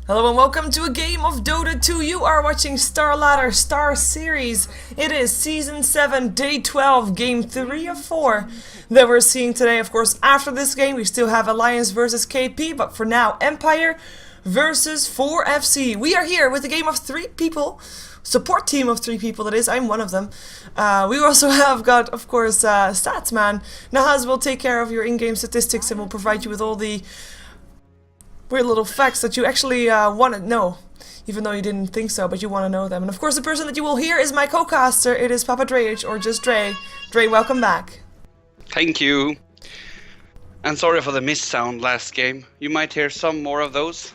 Hello and welcome to a game of Dota 2. You are watching Star Ladder Star Series. It is Season 7, Day 12, Game 3 of 4 that we're seeing today. Of course, after this game we still have Alliance versus KP, but for now Empire versus 4FC. We are here with a game of 3 people. Support team of 3 people, that is. I'm one of them. We also have got, of course, Statsman. Nahaz will take care of your in-game statistics and will provide you with all the weird little facts that you actually want to know, even though you didn't think so, but you want to know them. And of course, the person that you will hear is my co-caster. It is Papa Dreyich, or just Dre. Dre, welcome back. Thank you. And sorry for the miss sound last game. You might hear some more of those.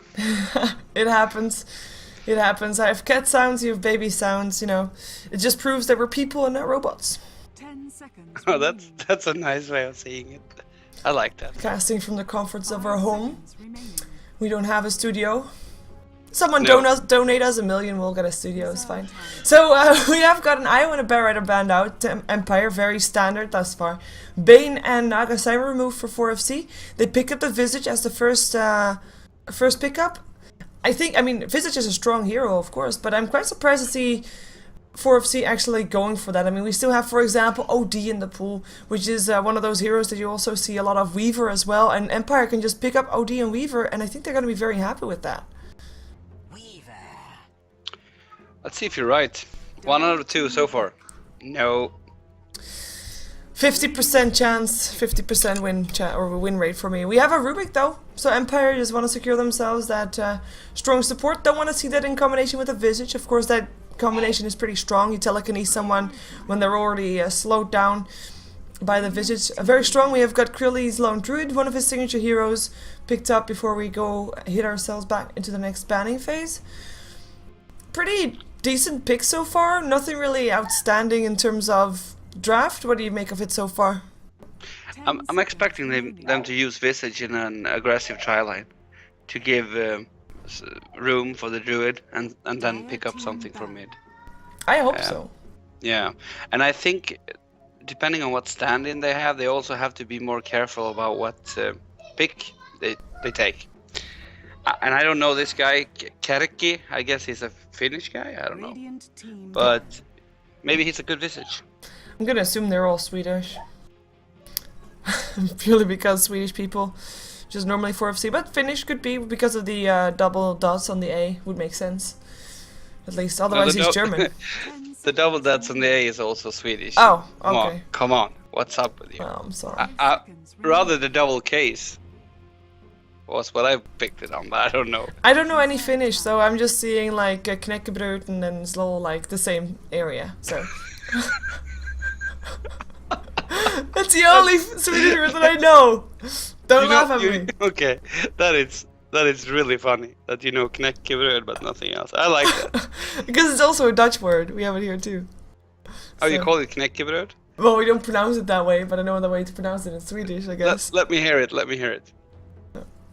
It happens. It happens. I have cat sounds, you have baby sounds, you know. It just proves that we're people and not robots. 10 seconds. Oh, that's a nice way of saying it. I like that. Casting from the comforts of our home. We don't have a studio. Someone No. donate us $1 million, we'll get a studio, it's fine. So we have got an Iowa and a Bear Rider band out. Empire, very standard thus far. Bane and Nagasai were removed for 4FC. They pick up the Visage as the first pickup. I mean, Visage is a strong hero, of course, but I'm quite surprised to see 4FC actually going for that. I mean, we still have, for example, OD in the pool, which is one of those heroes that you also see a lot of Weaver as well, and Empire can just pick up OD and Weaver, and I think they're going to be very happy with that. Let's see if you're right. 1 out of 2 so far. No. 50% chance, 50% win rate for me. We have a Rubik though, so Empire just want to secure themselves that strong support. Don't want to see that in combination with a Visage. Of course, that combination is pretty strong. You telekinesis someone when they're already slowed down by the Visage. Very strong. We have got Krilli's Lone Druid, one of his signature heroes, picked up before we go hit ourselves back into the next banning phase. Pretty decent pick so far. Nothing really outstanding in terms of draft. What do you make of it so far? I'm expecting them to use Visage in an aggressive tri-line to give room for the Druid and then pick up something from mid. I hope so. Yeah, and I think depending on what stand-in they have, they also have to be more careful about what pick they take. And I don't know this guy, Kerki, I guess he's a Finnish guy, I don't know. But maybe he's a good Visage. I'm gonna assume they're all Swedish. Purely because Swedish people just normally 4FC, but Finnish could be because of the double dots on the A, would make sense. At least, otherwise he's German. The double dots on the A is also Swedish. Oh, okay. Come on, what's up with you? Oh, I'm sorry. Rather the double case was what I picked it on, but I don't know. I don't know any Finnish, so I'm just seeing like knäckebröd and then slow, like the same area, so. That's the only Swedish word that I know. Don't laugh at me. Okay, that is really funny that you know knäckebröd but nothing else. I like that. Because it's also a Dutch word. We have it here too. Oh, you call it knäckebröd? Well, we don't pronounce it that way, but I know the way to pronounce it in Swedish, I guess. Let me hear it. Let me hear it.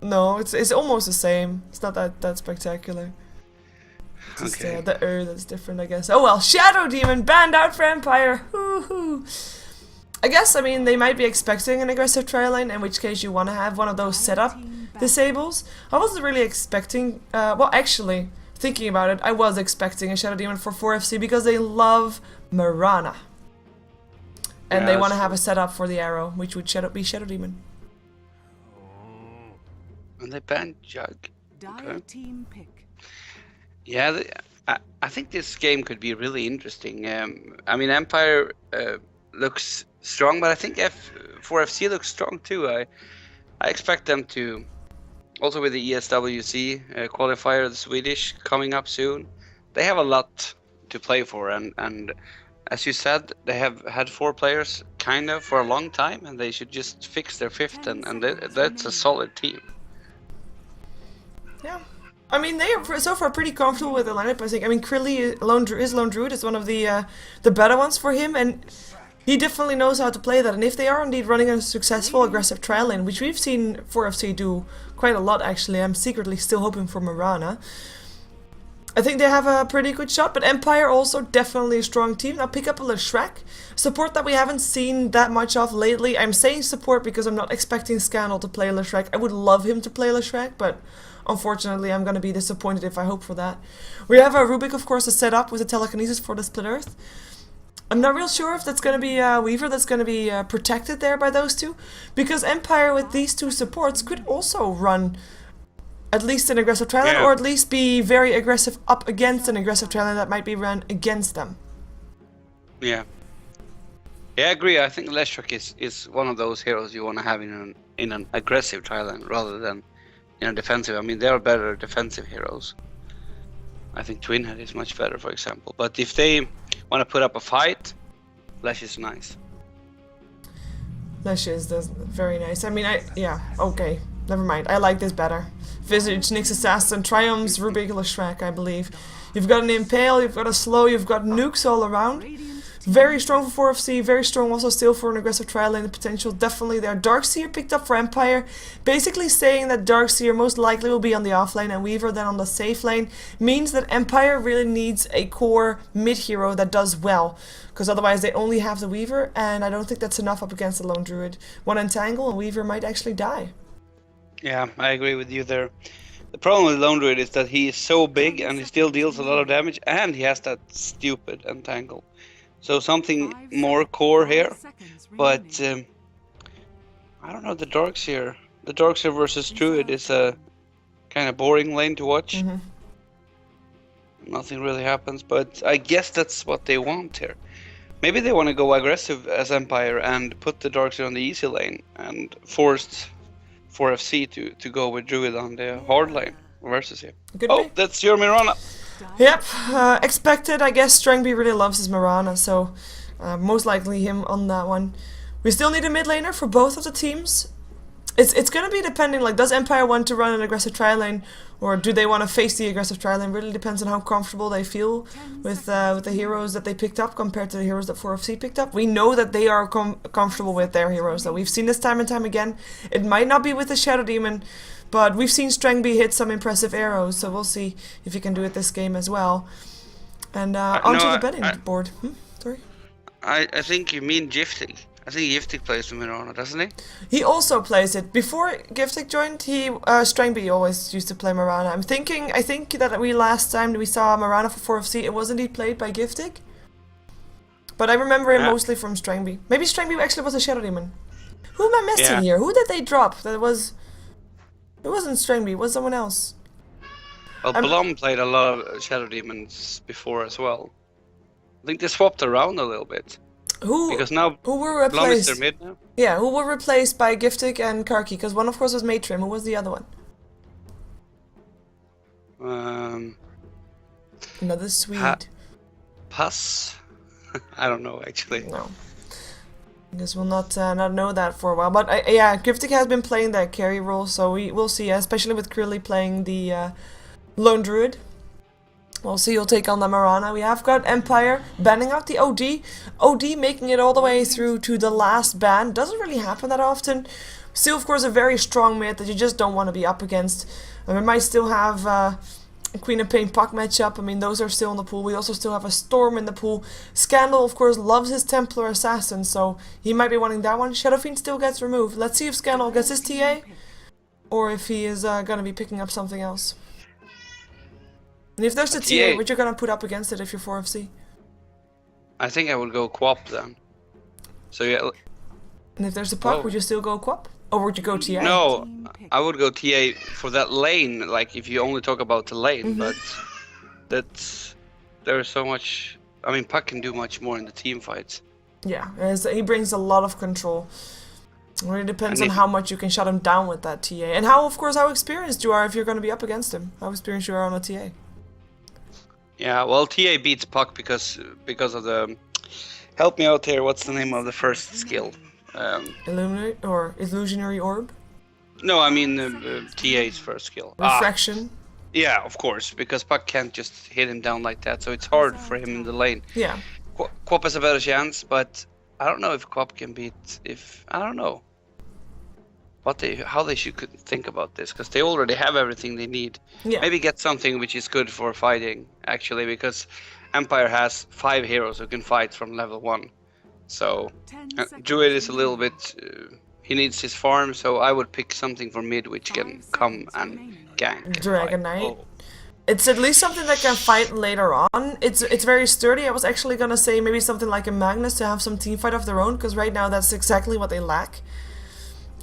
No, it's almost the same. It's not that spectacular. Just Okay. the that's different, I guess. Oh well, Shadow Demon banned out for Empire. Woohoo! I guess, I mean, they might be expecting an aggressive tri-line, in which case you want to have one of those setup disables. I wasn't really expecting, well, actually, thinking about it, I was expecting a Shadow Demon for 4FC because they love Marana. And they want to have a setup for the arrow, which would be Shadow Demon. And they banned Jug. Dire team pick. Yeah, I think this game could be really interesting. I mean, Empire looks strong, but I think 4FC looks strong too. I expect them to, also with the ESWC qualifier, the Swedish, coming up soon. They have a lot to play for, and as you said, they have had 4 players kind of for a long time, and they should just fix their 5th, and that's a solid team. Yeah. I mean, they are so far pretty comfortable with the lineup, I think. I mean, Krilli is Lone Druid is one of the better ones for him, and he definitely knows how to play that. And if they are indeed running a successful aggressive trial lane, which we've seen 4FC do quite a lot actually, I'm secretly still hoping for Marana. I think they have a pretty good shot, but Empire also definitely a strong team. Now pick up a Leshrac, support that we haven't seen that much of lately. I'm saying support because I'm not expecting Scandal to play Leshrac. I would love him to play Leshrac, but unfortunately, I'm going to be disappointed if I hope for that. We have a Rubik, of course, is set up with a telekinesis for the Split Earth. I'm not real sure if that's going to be Weaver that's going to be protected there by those two, because Empire with these two supports could also run at least an aggressive Triland, or at least be very aggressive up against an aggressive Triland that might be run against them. Yeah. Yeah, I agree. I think Leshuk is one of those heroes you want to have in an aggressive Triland rather than in a defensive. I mean, there are better defensive heroes. I think Twinhead is much better, for example. But if they want to put up a fight, Lesh is nice. Lesh is very nice. I mean, yeah, okay. Never mind. I like this better. Visage, Nyx Assassin, Triumphs, Rubik, Shrek, I believe. You've got an Impale, you've got a Slow, you've got nukes all around. Very strong for 4FC, very strong also still for an aggressive trial lane potential. Definitely there. Darkseer picked up for Empire, basically saying that Darkseer most likely will be on the off lane and Weaver then on the safe lane. Means that Empire really needs a core mid hero that does well, because otherwise they only have the Weaver, and I don't think that's enough up against the Lone Druid. One entangle and Weaver might actually die. Yeah, I agree with you there. The problem with Lone Druid is that he is so big and he still deals a lot of damage, and he has that stupid entangle. So something more core here, but I don't know, the Darkseer versus Druid is a kind of boring lane to watch. Nothing really happens, but I guess that's what they want here. Maybe they want to go aggressive as Empire and put the Darkseer on the easy lane and forced 4FC to go with Druid on the hard lane versus him. That's your Mirana. Yep, expected. I guess Strangby really loves his Mirana, so most likely him on that one. We still need a mid laner for both of the teams. It's gonna be depending, like, does Empire want to run an aggressive tri lane, or do they want to face the aggressive tri lane? Really depends on how comfortable they feel with the heroes that they picked up compared to the heroes that 4FC picked up. We know that they are comfortable with their heroes, that we've seen this time and time again. It might not be with the Shadow Demon, but we've seen Strangby hit some impressive arrows, so we'll see if he can do it this game as well. And onto the betting board. Sorry? I think you mean Giftig. I think Giftig plays the Mirana, doesn't he? He also plays it. Before Giftig joined, Strangby always used to play Mirana. I think that last time we saw Mirana for 4FC, it was indeed played by Giftig. But I remember him mostly from Strangby. Maybe Strangby actually was a Shadow Demon. Who am I missing here? Who did they drop? It wasn't Strangby, it was someone else. Well, Blom played a lot of Shadow Demons before as well. I think they swapped around a little bit. Because now who were replaced? Blom is their mid now. Yeah, who were replaced by Giftig and Karki? Because one, of course, was Matrim. Who was the other one? Another Swede. Pass? I don't know, actually. No. I guess we'll not know that for a while. But yeah, Giftig has been playing that carry role, so we'll see, especially with Krilly playing the Lone Druid. We'll see who'll take on the Mirana. We have got Empire banning out the OD. OD making it all the way through to the last ban. Doesn't really happen that often. Still, of course, a very strong mid that you just don't want to be up against. And we might still have a Queen of Pain Puck matchup. I mean, those are still in the pool. We also still have a Storm in the pool. Scandal, of course, loves his Templar Assassin, so he might be wanting that one. Shadow Fiend still gets removed. Let's see if Scandal gets his TA, or if he is going to be picking up something else. And if there's a TA, what you're gonna put up against it if you're 4FC? I think I would go Quap then. So yeah. And if there's a puck, would you still go Quap? Or would you go TA? No, I would go TA for that lane, like if you only talk about the lane, but there's so much. I mean, Puck can do much more in the team fights. Yeah, he brings a lot of control. It really depends on how much you can shut him down with that TA. And how experienced you are if you're going to be up against him. How experienced you are on a TA. Yeah, well, TA beats Puck because of the... Help me out here, what's the name of the first skill? Illusionary Orb? No, I mean TA's first skill. Refraction? Yeah, of course, because Puck can't just hit him down like that, so it's hard for him in the lane. Yeah. Quap has a better chance, but I don't know if Quap can beat... I don't know. How they should think about this, because they already have everything they need. Yeah. Maybe get something which is good for fighting, actually, because Empire has 5 heroes who can fight from level 1. So Druid is a little bit... he needs his farm, so I would pick something for mid which can come and gank. Dragon Knight. Oh. It's at least something that can fight later on. It's very sturdy. I was actually gonna say maybe something like a Magnus to have some team fight of their own, because right now that's exactly what they lack.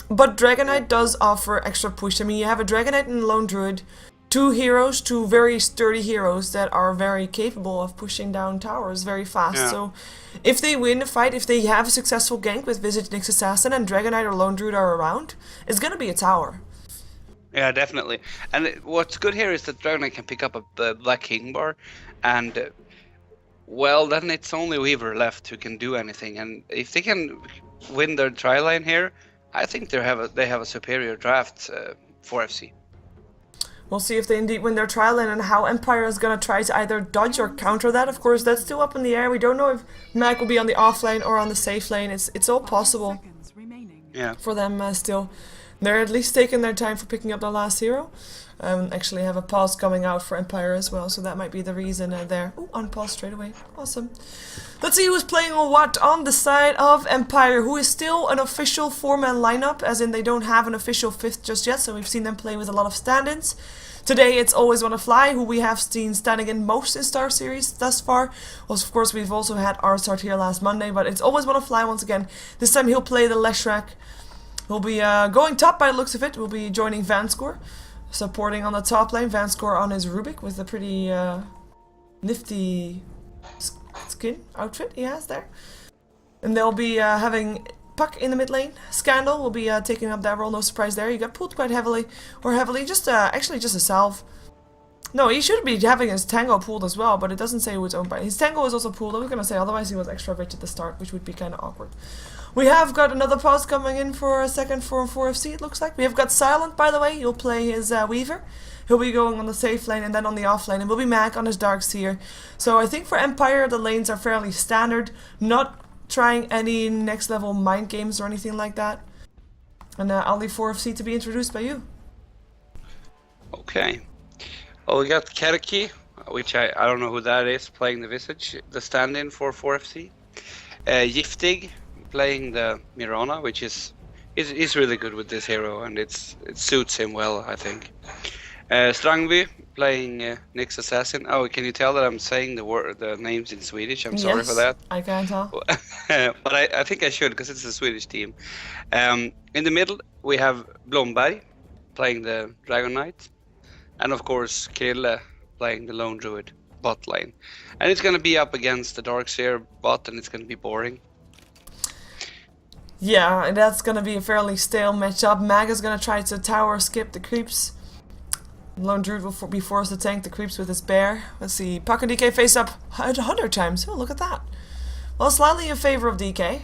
But Dragon Knight does offer extra push. I mean, you have a Dragon Knight and a Lone Druid, two heroes, two very sturdy heroes that are very capable of pushing down towers very fast. Yeah. So if they win a fight, if they have a successful gank with Visage Nyx Assassin and Dragon Knight or Lone Druid are around, it's gonna be a tower. Yeah, definitely. And what's good here is that Dragon Knight can pick up a Black King bar, and well, then it's only Weaver left who can do anything. And if they can win their try line here, I think they have a superior draft for FC. We'll see if they indeed win their trial and how Empire is going to try to either dodge or counter that. Of course, that's still up in the air. We don't know if Mag will be on the off lane or on the safe lane. It's all 5 possible seconds remaining. Yeah. for them still. They're at least taking their time for picking up the last hero. Actually have a pause coming out for Empire as well, so that might be the reason there. Oh, unpause straight away. Awesome. Let's see who's playing what on the side of Empire, who is still an official 4-man lineup, as in they don't have an official 5th just yet, so we've seen them play with a lot of stand-ins. Today it's Always Wanna Fly, who we have seen standing in most in StarSeries thus far. Well, of course, we've also had Rstart here last Monday, but it's Always Wanna Fly once again. This time he'll play the Leshrac. He'll be going top by the looks of it. We'll be joining Vanscore, supporting on the top lane. Vanscore on his Rubik with a pretty nifty skin outfit he has there. And they'll be having Puck in the mid lane. Scandal will be taking up that role, no surprise there. He got pulled quite heavily, just actually just a salve. No, he should be having his Tango pulled as well, but it doesn't say who it's owned by. His Tango is also pulled, I was gonna say, otherwise he was extra rich at the start, which would be kind of awkward. We have got another pause coming in for a second for 4FC, it looks like. We have got Silent, by the way. He'll play his Weaver. He'll be going on the safe lane and then on the off lane, and will be Mag on his Darkseer. So I think for Empire, the lanes are fairly standard. Not trying any next level mind games or anything like that. And I'll leave 4FC to be introduced by you. Okay. Well, we got Kerki, which I don't know who that is, playing the Visage, the stand-in for 4FC. Giftig, playing the Mirana, which is really good with this hero, and it suits him well, I think. Strangby, playing Nyx Assassin. Oh, can you tell that I'm saying the names in Swedish? I'm sorry for that. I can tell. But I think I should, because it's a Swedish team. In the middle, we have Blomberg, playing the Dragon Knight. And of course, Krille playing the Lone Druid bot lane. And it's going to be up against the Darkseer bot, and it's going to be boring. Yeah, and that's going to be a fairly stale matchup. Mag is going to try to tower skip the creeps. Lone Druid will be forced to tank the creeps with his bear. Let's see, Puck and DK face up 100 times. Oh, look at that. Well, slightly in favor of DK.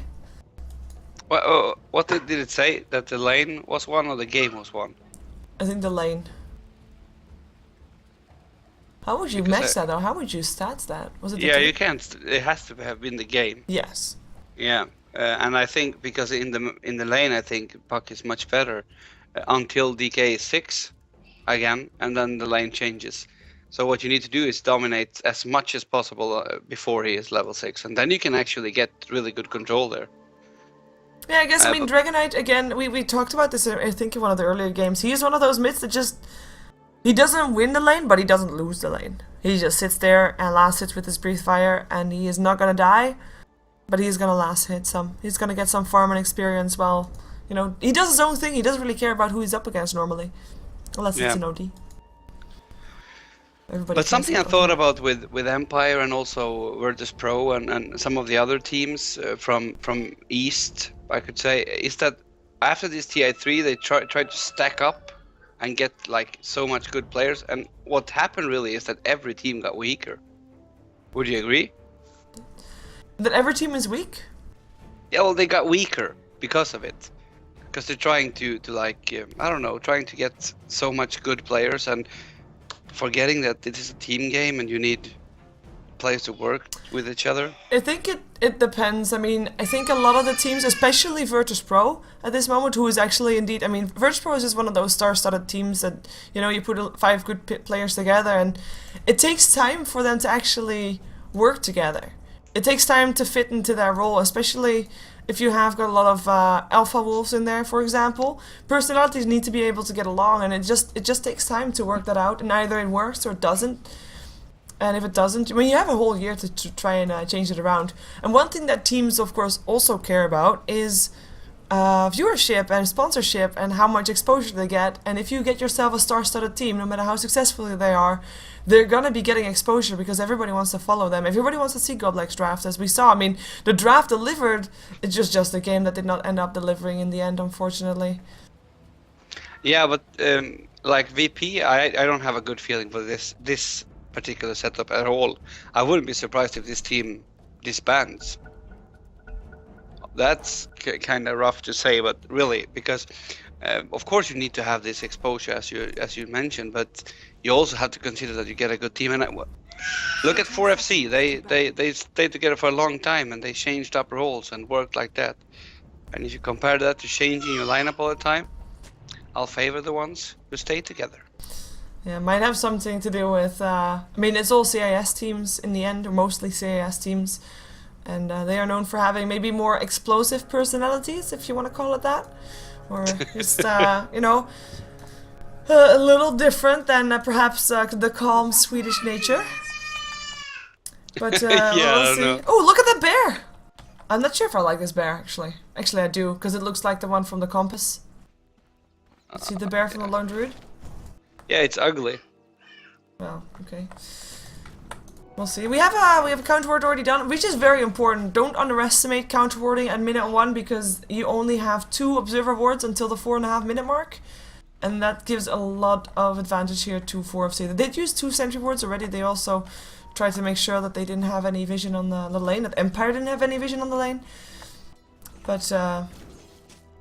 Well, what did it say? That the lane was won or the game was won? I think the lane. How would you match that though? How would you stats that? Was it the Yeah, game? you can't. It has to have been the game. Yes. Yeah, and I think because in the lane, I think Puck is much better until DK is 6 again, and then the lane changes. So what you need to do is dominate as much as possible before he is level 6, and then you can actually get really good control there. Yeah, I guess, I mean, Dragon Knight, again, we talked about this, I think, in one of the earlier games. He is one of those mids that just... He doesn't win the lane, but he doesn't lose the lane. He just sits there and last hits with his Breathe Fire, and he is not gonna die, but he's gonna last hit some. He's gonna get some farm and experience while, you know, he does his own thing. He doesn't really care about who he's up against normally. Unless it's an OD. But something I thought about with Empire and also Virtus Pro and some of the other teams from East, I could say, is that after this TI3 they tried to stack up and get like so much good players, and what happened really is that every team got weaker. Would you agree? That every team is weak? Yeah, well, they got weaker because of it. Because they're trying to like, I don't know, trying to get so much good players and forgetting that this is a team game and you need players to work with each other. I think it depends. I mean, I think a lot of the teams, especially Virtus Pro at this moment, who is actually indeed, I mean, Virtus Pro is just one of those star-studded teams that, you know, you put 5 good players together and it takes time for them to actually work together. It takes time to fit into their role, especially if you have got a lot of alpha wolves in there, for example, personalities need to be able to get along, and it just takes time to work that out, and either it works or it doesn't. And if it doesn't, I mean, you have a whole year to try and change it around. And one thing that teams, of course, also care about is viewership and sponsorship and how much exposure they get. And if you get yourself a star-studded team, no matter how successful they are, they're gonna be getting exposure because everybody wants to follow them. Everybody wants to see Goblex draft, as we saw. I mean, the draft delivered. It's just a game that did not end up delivering in the end, unfortunately. Yeah, but like VP, I don't have a good feeling for this particular setup at all. I wouldn't be surprised if this team disbands. That's kind of rough to say, but really, because of course you need to have this exposure as you mentioned, but you also have to consider that you get a good team. And look at 4FC. They stayed together for a long time and they changed up roles and worked like that. And if you compare that to changing your lineup all the time, I'll favor the ones who stay together. Yeah, might have something to do with. I mean, it's all CIS teams in the end, or mostly CIS teams. And they are known for having maybe more explosive personalities, if you want to call it that. Or just, you know, a little different than perhaps the calm Swedish nature. But we'll see. Oh, look at that bear! I'm not sure if I like this bear, actually. Actually, I do, because it looks like the one from the Compass. See the bear from the Lone Druid? Yeah, it's ugly. Well, okay. We'll see. We have a counter ward already done, which is very important. Don't underestimate counter warding at minute 1 because you only have 2 observer wards until the 4.5 minute mark, and that gives a lot of advantage here to 4FC. They did use 2 sentry wards already. They also tried to make sure that they didn't have any vision on the lane. That Empire didn't have any vision on the lane. But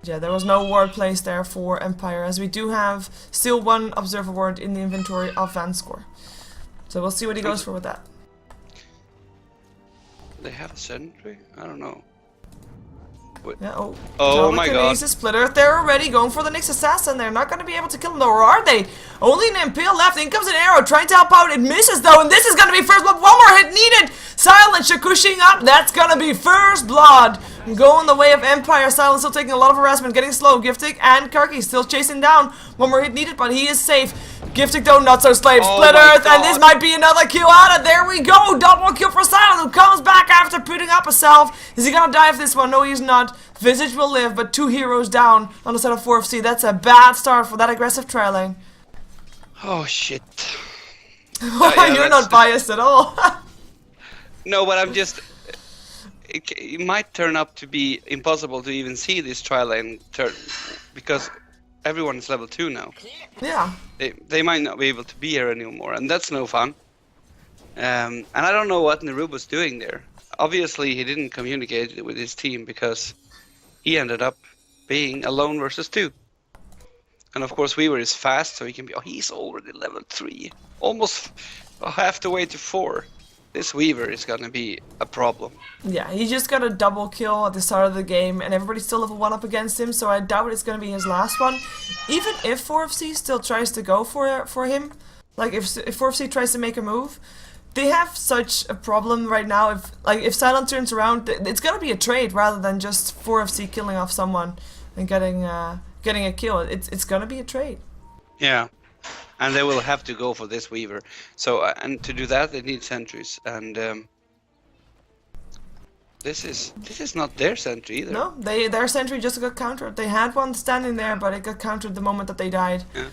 yeah, there was no ward placed there for Empire, as we do have still 1 observer ward in the inventory of Vanscore. So we'll see what he goes for with that. They have a sentry? I don't know. Wait. Yeah, oh my god. He's a splitter. They're already going for the next assassin. They're not going to be able to kill him, though, or are they? Only an Impale left. In comes an arrow, trying to help out. It misses, though, and this is going to be first blood. One more hit needed. Silence, Shakushing up. That's going to be first blood. Going the way of Empire. Silence still taking a lot of harassment, getting slow. Giftig and Karki still chasing down. One more hit needed, but he is safe. Giftig, though, not so slave. Split Earth, and this might be another kill out of. There we go. Double kill for Silence, who comes back after putting up a self. Is he going to die for this one? No, he's not. Visage will live, but 2 heroes down on the side of 4FC. That's a bad start for that aggressive trail lane. Oh shit. You're not biased at all. No, but I'm just... It might turn up to be impossible to even see this trial lane turn, because everyone is level 2 now. Yeah. They might not be able to be here anymore, and that's no fun. And I don't know what Nerub was doing there. Obviously, he didn't communicate with his team because he ended up being alone versus 2. And of course, Weaver is fast, so he can be... Oh, he's already level 3. Almost half the way to 4. This Weaver is gonna be a problem. Yeah, he just got a double kill at the start of the game, and everybody's still level 1 up against him, so I doubt it's gonna be his last one. Even if 4FC still tries to go for him, like if 4FC tries to make a move, they have such a problem right now. If Silent turns around, it's gonna be a trade rather than just 4FC killing off someone and getting a kill. It's gonna be a trade. Yeah. And they will have to go for this Weaver. So, and to do that, they need sentries. And this is not their sentry either. No, their sentry just got countered. They had one standing there, but it got countered the moment that they died. Yeah.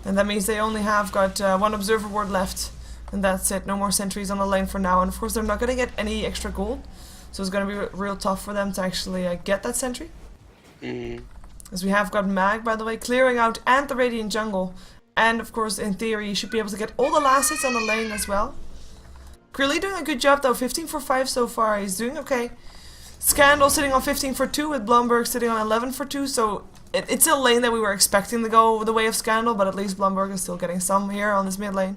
And that means they only have got 1 observer ward left. And that's it. No more sentries on the lane for now. And of course, they're not going to get any extra gold. So it's going to be real tough for them to actually get that sentry. As we have got Mag, by the way, clearing out and the Radiant Jungle. And of course, in theory, you should be able to get all the last hits on the lane as well. Clearly doing a good job though, 15 for 5 so far, he's doing okay. Scandal sitting on 15 for 2 with Blomberg sitting on 11 for 2, so it's a lane that we were expecting to go the way of Scandal, but at least Blomberg is still getting some here on this mid lane.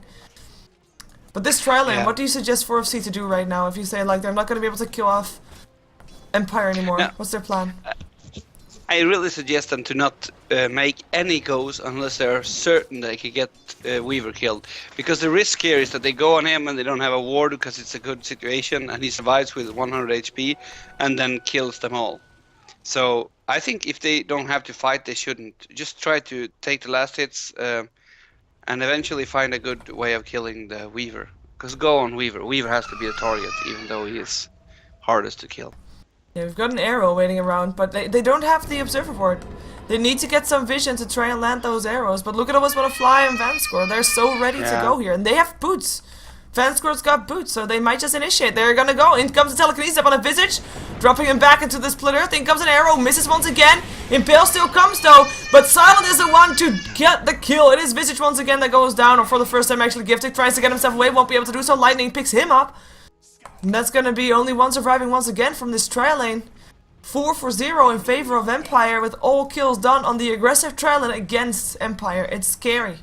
But this trial lane, what do you suggest 4FC to do right now? If you say like they're not going to be able to kill off Empire anymore, what's their plan? I really suggest them to not make any goes unless they are certain they can get Weaver killed. Because the risk here is that they go on him and they don't have a ward because it's a good situation and he survives with 100 HP and then kills them all. So I think if they don't have to fight, they shouldn't. Just try to take the last hits and eventually find a good way of killing the Weaver. Because go on Weaver. Weaver has to be the target, even though he is hardest to kill. Yeah, we've got an arrow waiting around, but they don't have the observer board. They need to get some vision to try and land those arrows. But look at almost what a fly and Vanscore. They're so ready to go here. And they have boots. Vanscore's got boots, so they might just initiate. They're gonna go. In comes the telekinesis up on a Visage, dropping him back into the split earth. In comes an arrow, misses once again. Impale still comes though, but Silent is the one to get the kill. It is Visage once again that goes down, or for the first time actually Gifted tries to get himself away, won't be able to do so. Lightning picks him up. And that's gonna be only one surviving once again from this trial lane. 4 for 0 in favor of Empire, with all kills done on the aggressive trial lane against Empire. It's scary.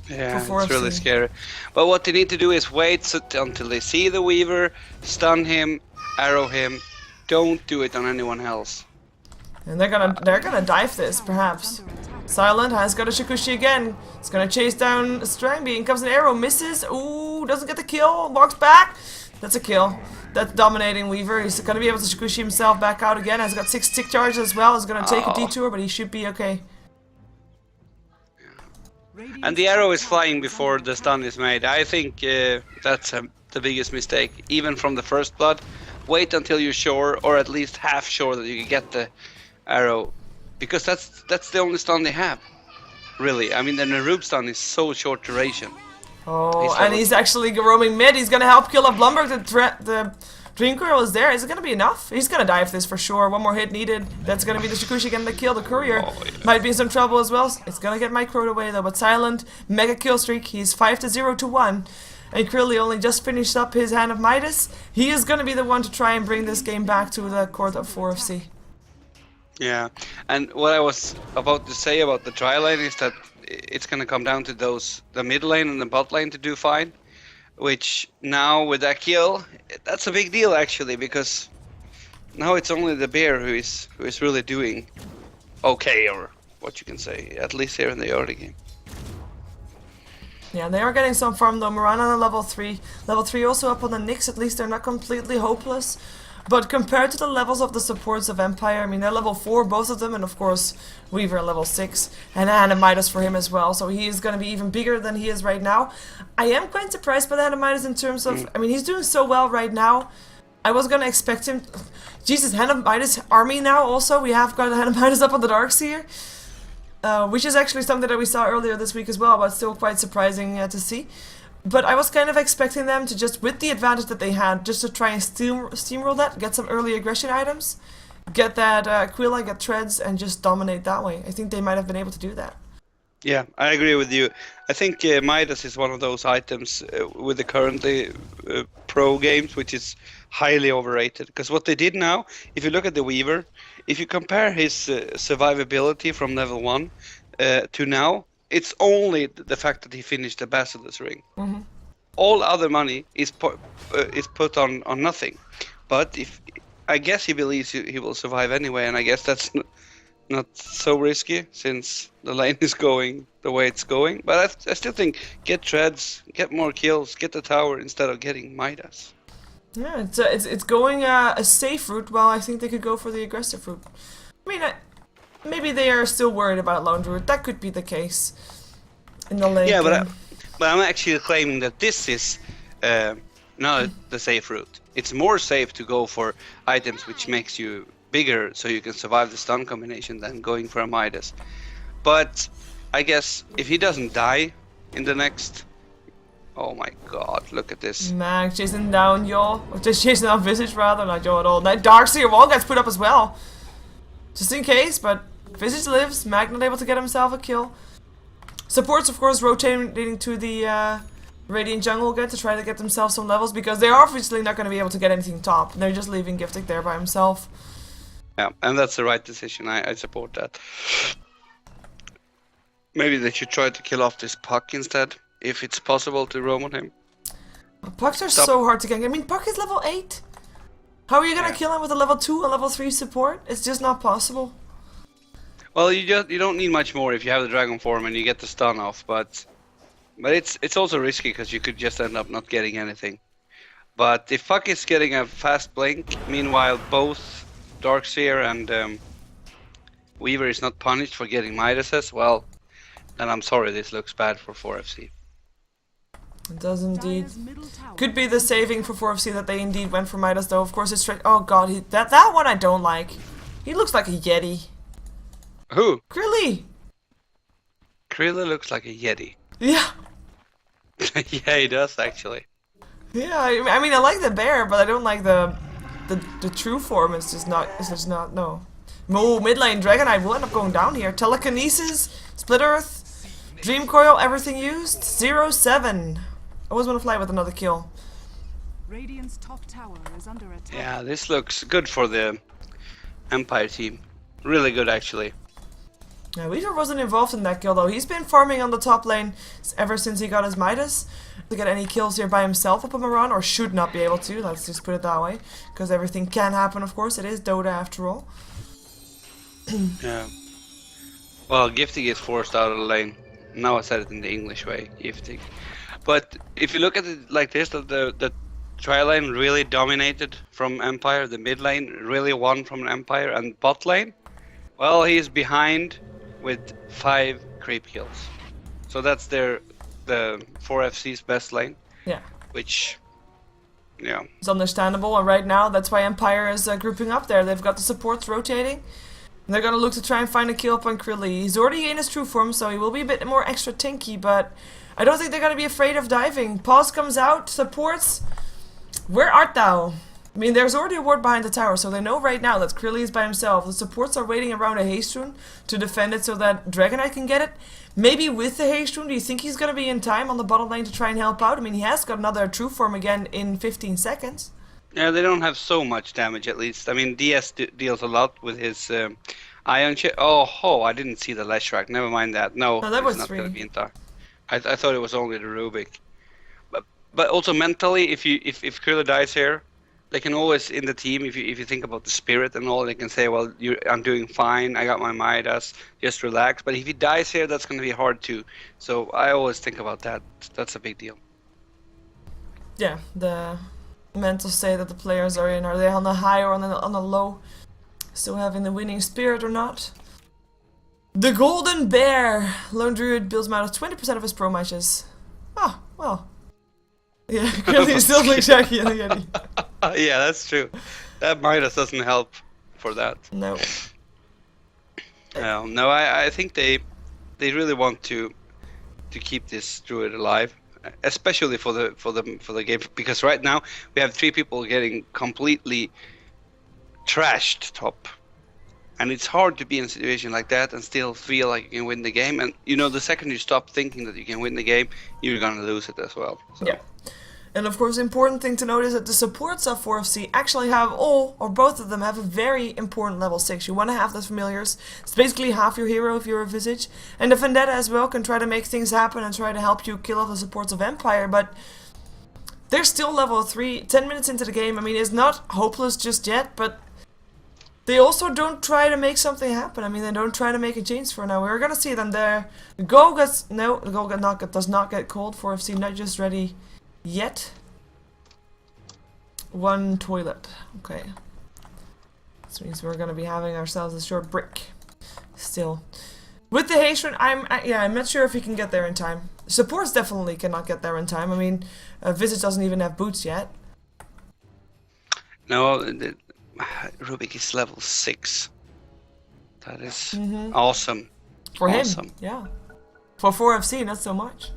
Yeah, it's really scary. But what they need to do is wait until they see the Weaver, stun him, arrow him. Don't do it on anyone else. And they're gonna dive this, perhaps. Silent has got a Shikushi again. It's gonna chase down Strangby. In comes an arrow, misses. Ooh, doesn't get the kill. Walks back. That's a kill. That's dominating Weaver. He's gonna be able to Shikushi himself back out again. Has got 6 tick charges as well. He's gonna take a detour, but he should be okay. And the arrow is flying before the stun is made. I think that's the biggest mistake. Even from the first blood, wait until you're sure, or at least half sure that you can get the arrow, because that's the only stun they have. Really, I mean the Narub stun is so short duration. Oh, and he's actually roaming mid. He's gonna help kill up Blumberg. The Dream Courier is there. Is it gonna be enough? He's gonna dive this for sure. One more hit needed. That's gonna be the Shikushi getting the kill. The Courier might be in some trouble as well. It's gonna get microed away though. But Silent, mega kill streak. He's 5 to 0 to 1. And Krilly only just finished up his Hand of Midas. He is gonna be the one to try and bring this game back to the court of 4FC. Yeah, and what I was about to say about the trial lane is that it's gonna come down to the mid lane and the bot lane to do fine. Which now with that kill, that's a big deal actually, because now it's only the bear who is really doing okay, or what you can say, at least here in the early game. Yeah, they are getting some farm though. Morana on level 3. Level 3 also up on the Nyx, at least they're not completely hopeless. But compared to the levels of the supports of Empire, I mean, they're level 4, both of them, and of course, Weaver level 6, and Midas for him as well, so he is going to be even bigger than he is right now. I am quite surprised by the Midas in terms of, I mean, he's doing so well right now. I was going to expect him, Jesus, Midas army now also, we have got Midas up on the Darkseer, which is actually something that we saw earlier this week as well, but still quite surprising to see. But I was kind of expecting them to just, with the advantage that they had, just to try and steamroll that, get some early aggression items, get that Aquila, get treads, and just dominate that way. I think they might have been able to do that. Yeah, I agree with you. I think Midas is one of those items with the currently pro games, which is highly overrated. Because what they did now, if you look at the Weaver, if you compare his survivability from level 1 to now, it's only the fact that he finished the Basilisk Ring. Mm-hmm. All other money is put on nothing. But I guess he believes he will survive anyway, and I guess that's not so risky since the lane is going the way it's going. But I still think get treads, get more kills, get the tower instead of getting Midas. Yeah, it's going a safe route, while I think they could go for the aggressive route. I mean, maybe they are still worried about Lone Druid. That could be the case in the late game. But I'm actually claiming that this is not the safe route. It's more safe to go for items which makes you bigger so you can survive the stun combination than going for a Midas. But I guess if he doesn't die in the next... Oh my god, look at this. Mag chasing down Yo. Or just chasing down Visage rather, not Yo at all. That Darkseer wall gets put up as well. Just in case, but Visage lives. Mag not able to get himself a kill. Supports, of course, rotating to the Radiant Jungle again to try to get themselves some levels, because they are obviously not going to be able to get anything top. They're just leaving Gifted there by himself. Yeah, and that's the right decision. I support that. Maybe they should try to kill off this Puck instead, if it's possible to roam on him. Pucks are so hard to get. I mean, Puck is level 8. How are you going to kill him with a level 2 and level 3 support? It's just not possible. Well, you don't need much more if you have the Dragon form and you get the stun off, but it's also risky because you could just end up not getting anything. But if Puck is getting a fast blink, meanwhile both Darkseer and Weaver is not punished for getting Midases, well, then I'm sorry, this looks bad for 4FC. It does indeed. Dire's middle tower Could be the saving for 4FC that they indeed went for Midas, though. Of course, it's straight. Oh god, that one I don't like. He looks like a Yeti. Who? Krilly! Krilla looks like a Yeti. Yeah. Yeah, he does actually. Yeah, I mean, I like the bear, but I don't like the true form. It's just not, no. Mid lane, Dragonite will end up going down here. Telekinesis, Split Earth, Dream Coil, everything used. 0-7. I always want to fly with another kill. Radiant's top tower is under attack. Yeah, this looks good for the Empire team. Really good actually. Yeah, Weaver wasn't involved in that kill though. He's been farming on the top lane ever since he got his Midas. To get any kills here by himself up on Maran, or should not be able to, let's just put it that way. Because everything can happen, of course. It is Dota after all. Yeah. Well, Gifty gets forced out of the lane. Now I said it in the English way, Gifty. But if you look at it like this, the tri lane really dominated from Empire, the mid lane really won from Empire, and bot lane, well, he's behind with 5 creep kills. So that's the 4FC's best lane. Yeah. Which, yeah. It's understandable, and right now that's why Empire is grouping up there. They've got the supports rotating. And they're gonna look to try and find a kill up on Krilly. He's already in his true form, so he will be a bit more extra tanky, but I don't think they're gonna be afraid of diving. Pause comes out, supports. Where art thou? I mean, there's already a ward behind the tower, so they know right now that Krilly is by himself. The supports are waiting around a haste rune to defend it so that Dragonite can get it. Maybe with the haste rune, do you think he's gonna be in time on the bottom lane to try and help out? I mean, he has got another true form again in 15 seconds. Yeah, they don't have so much damage at least. I mean, DS deals a lot with his ion chip. Oh, I didn't see the Leshrac. Never mind that. No, that was it's not 3. gonna be in time. I thought it was only the Rubik. But also mentally, if Krilla dies here, they can always in the team, if you think about the spirit and all, they can say, well, I'm doing fine. I got my Midas. Just relax. But if he dies here, that's gonna be hard too. So I always think about that. That's a big deal. Yeah, the mental state that the players are in. Are they on the high or on the low? Still having the winning spirit or not? The Golden Bear! Lone Druid builds him out of 20% of his pro matches. Ah, well. Yeah, he still looks shaky in the Yeti. Yeah, that's true. That Midas doesn't help for that. No. No, I think they really want to keep this Druid alive, especially for the game, because right now we have 3 people getting completely trashed top, and it's hard to be in a situation like that and still feel like you can win the game. And you know, the second you stop thinking that you can win the game, you're gonna lose it as well. So. Yeah. And of course, important thing to note is that the supports of 4FC actually have all, or both of them, have a very important level 6. You want to have those familiars. It's basically half your hero if you're a Visage. And the Vendetta as well can try to make things happen and try to help you kill off the supports of Empire, but they're still level 3, 10 minutes into the game. I mean, it's not hopeless just yet, but they also don't try to make something happen. I mean, they don't try to make a change for now. We're gonna see them there. The goal gets, no, the goal does not get cold. 4FC not just ready yet. 1 toilet. Okay. This means we're gonna be having ourselves a short break. Still. With the Haitian, I'm not sure if he can get there in time. Supports definitely cannot get there in time. I mean, Visage doesn't even have boots yet. No, Rubik is level 6. That is awesome. For awesome. him, yeah. For 4FC, not so much.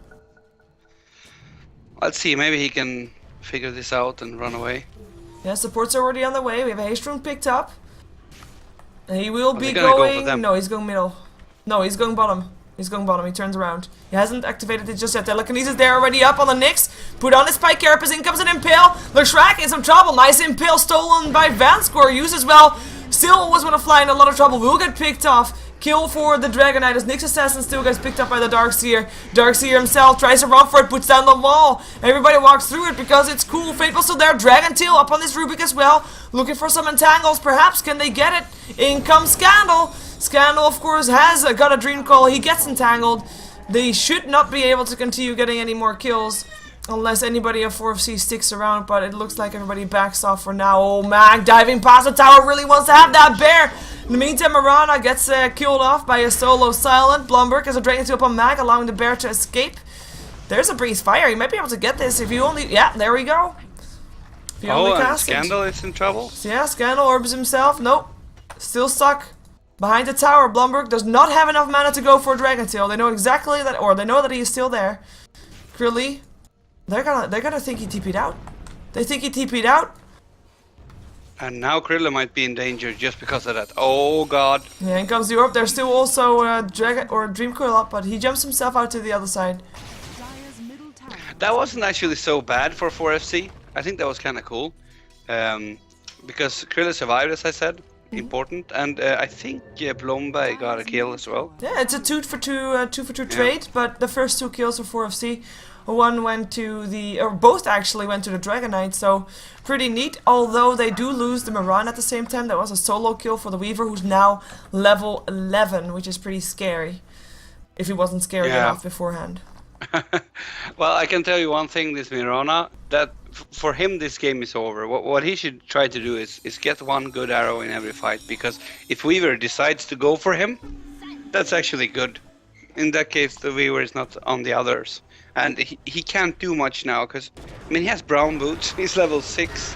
Let's see, maybe he can figure this out and run away. Yeah, supports are already on the way. We have Haste Rune picked up. He will be go going... for them. No, he's going middle. No, he's going bottom. He's going bottom. He turns around. He hasn't activated it just yet. Telekinesis there already up on the Nyx. Put on his Spike Carapace. In comes an Impale. Leshrac in some trouble. Nice Impale stolen by Vanscore. Used as well. Still always want to fly in a lot of trouble. Will get picked off. Kill for the Dragonite as Nyx Assassin still gets picked up by the Darkseer. Darkseer himself tries to run for it, puts down the wall. Everybody walks through it because it's cool. Fateful still there. Dragon Tail up on this Rubik as well. Looking for some entangles. Perhaps can they get it? In comes Scandal. Scandal, of course, has got a Dream Call. He gets entangled. They should not be able to continue getting any more kills. Unless anybody of 4FC sticks around, but it looks like everybody backs off for now. Oh, Mag diving past the tower, really wants to have that bear. In the meantime, Marana gets killed off by a solo silent. Blumberg has a Dragon 2 up on Mag, allowing the bear to escape. There's a breeze fire. He might be able to get this if you only... Yeah, there we go. If you only and cast it. Scandal is in trouble. So yeah, Scandal orbs himself. Nope. Still stuck. Behind the tower, Blumberg does not have enough mana to go for a Dragon Tail. They know exactly that, or they know that he is still there. Krilly, they're gonna think he TP'd out. They think he TP'd out. And now Krilla might be in danger just because of that. Oh god. Yeah, in comes the orb. There's still also Dragon or Dream Coil up, but he jumps himself out to the other side. Dire's middle tower. That wasn't actually so bad for 4FC. I think that was kind of cool. Because Krilla survived, as I said. Important. And I think Blomberg got a kill as well. Yeah, it's a 2 for 2 trade, but the first 2 kills for 4FC. One went to the, or both actually went to the Dragon Knight, so pretty neat. Although they do lose the Maran at the same time. That was a solo kill for the Weaver, who's now level 11, which is pretty scary. If he wasn't scary enough beforehand. Well, I can tell you one thing, this Mirana, that for him this game is over. What he should try to do is get one good arrow in every fight, because if Weaver decides to go for him, that's actually good. In that case, the Weaver is not on the others. And he can't do much now, because, I mean, he has brown boots, he's level 6.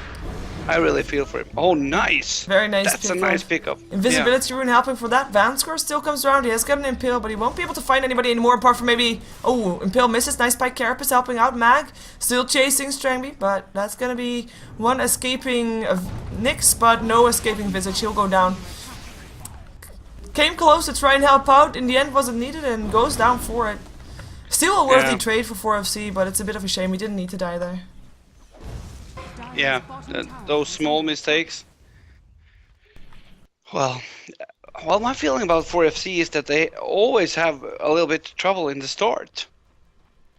I really feel for him. Oh, nice! Very nice That's pickup. a nice pickup. Invisibility rune helping for that. Vanscore still comes around. He has got an Impale, but he won't be able to find anybody anymore apart from maybe... Oh, Impale misses. Nice by Carapace helping out. Mag still chasing Strangby, but that's gonna be one escaping of Nyx, but no escaping Visage. He'll go down. Came close to try and help out. In the end, wasn't needed and goes down for it. Still a worthy trade for 4FC, but it's a bit of a shame. He didn't need to die there. Yeah, those small mistakes. Well, my feeling about 4FC is that they always have a little bit of trouble in the start.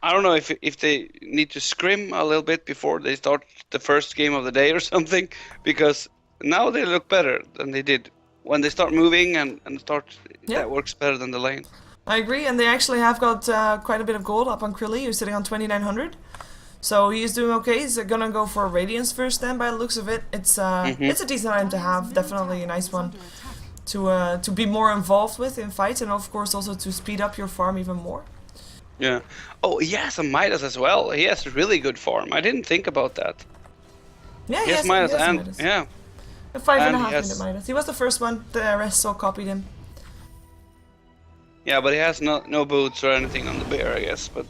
I don't know if they need to scrim a little bit before they start the first game of the day or something, because now they look better than they did. When they start moving and start, that works better than the lane. I agree, and they actually have got quite a bit of gold up on Krilly, who's sitting on 2,900. So he's doing okay. He's gonna go for Radiance first then, by the looks of it. It's it's a decent item to have, definitely a nice one to be more involved with in fights, and of course also to speed up your farm even more. Yeah. Oh, he has a Midas as well. He has really good farm. I didn't think about that. Yeah, he has Midas and Midas. yeah. A 5.5 minute Midas. He was the first one. The rest all copied him. Yeah, but he has no boots or anything on the bear, I guess. But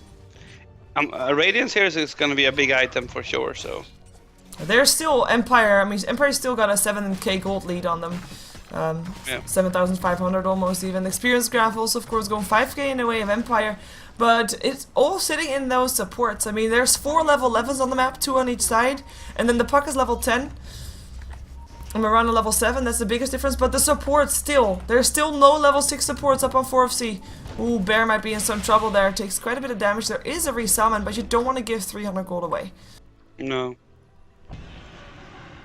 a Radiance here is going to be a big item for sure. So there's still Empire. I mean, Empire's still got a 7k gold lead on them. 7,500 almost even. Experience graph also, of course, going 5k in the way of Empire. But it's all sitting in those supports. I mean, there's 4 level 11s on the map, 2 on each side. And then the puck is level 10. And we're around a level 7, that's the biggest difference. But the supports still, there's still no level 6 supports up on 4FC. Ooh, Bear might be in some trouble there. Takes quite a bit of damage. There is a resummon, but you don't want to give 300 gold away. no.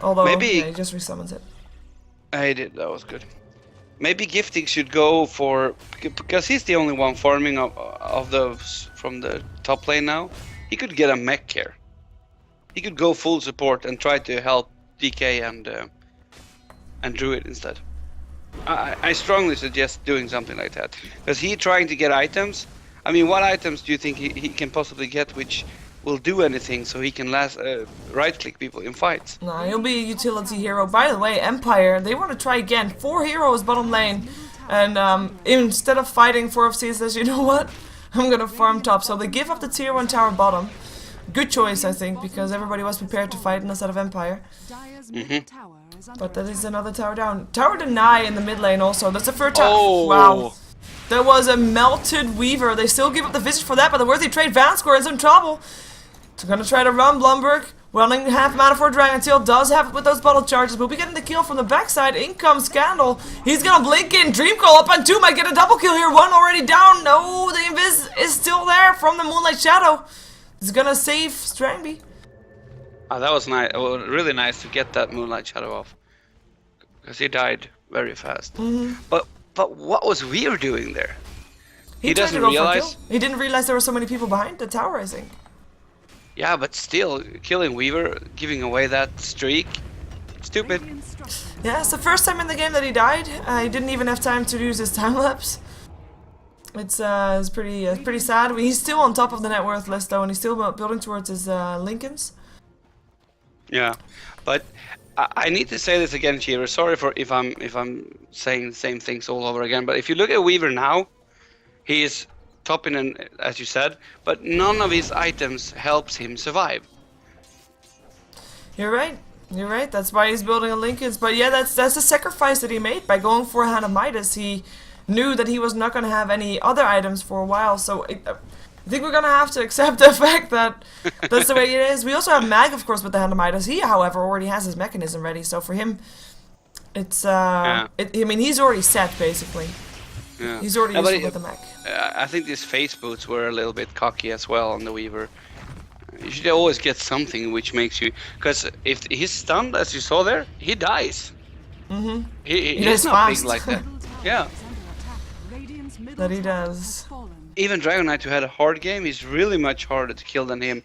Although, Maybe he just resummons it. I did. That was good. Maybe Gifting should go for, because he's the only one farming of those from the top lane now. He could get a mech here. He could go full support and try to help DK and Druid instead. I strongly suggest doing something like that, because he trying to get items. I mean, what items do you think he can possibly get which will do anything so he can right click people in fights? No, he'll be a utility hero. By the way, Empire, they want to try again. 4 heroes bottom lane. And instead of fighting 4FC, says, you know what? I'm gonna farm top. So they give up the tier 1 tower bottom. Good choice, I think, because everybody was prepared to fight instead of Empire. But that is another tower down. Tower deny in the mid lane also. That's the first tower. Oh. Wow. There was a melted Weaver. They still give up the Visage for that, but the worthy trade Vanscore is in trouble. They're gonna try to run Blumberg. Running half mana for Dragon Tail does have it with those bottle charges, but we getting the kill from the backside. In comes Scandal. He's gonna blink in. Dream Call up on 2. Might get a double kill here. 1 already down. No, the Invis is still there from the Moonlight Shadow. He's gonna save Strangby. Oh, that was nice. Really nice to get that Moonlight Shadow off, because he died very fast. But what was Weir doing there? He tried doesn't to go for a realize. kill. He didn't realize there were so many people behind the tower, I think. Yeah, but still, killing Weaver, giving away that streak, stupid. Radiant structures Yeah, it's the first time in the game that he died. He didn't even have time to use his time lapse. It's pretty sad. He's still on top of the net worth list though, and he's still building towards his Lincolns. Yeah, but I need to say this again, Cheever. Sorry for if I'm saying the same things all over again. But if you look at Weaver now, he is topping, as you said, but none of his items helps him survive. You're right. You're right. That's why he's building a Lincolns. But yeah, that's a sacrifice that he made by going for a Hand of Midas. He knew that he was not going to have any other items for a while. So I think we're going to have to accept the fact that that's the way it is. We also have Mag, of course, with the Hand of Midas. He, however, already has his mechanism ready. So for him, it's I mean, he's already set basically. Yeah. He's already used with the Mag. I think these face boots were a little bit cocky as well on the Weaver. You should always get something which makes you, because if he's stunned, as you saw there, he dies. Mm-hmm. He's dies not fast. big like that. middle tower Yeah. is under attack. Radiant's middle That he tower does. has fallen. Even Dragon Knight, who had a hard game, is really much harder to kill than him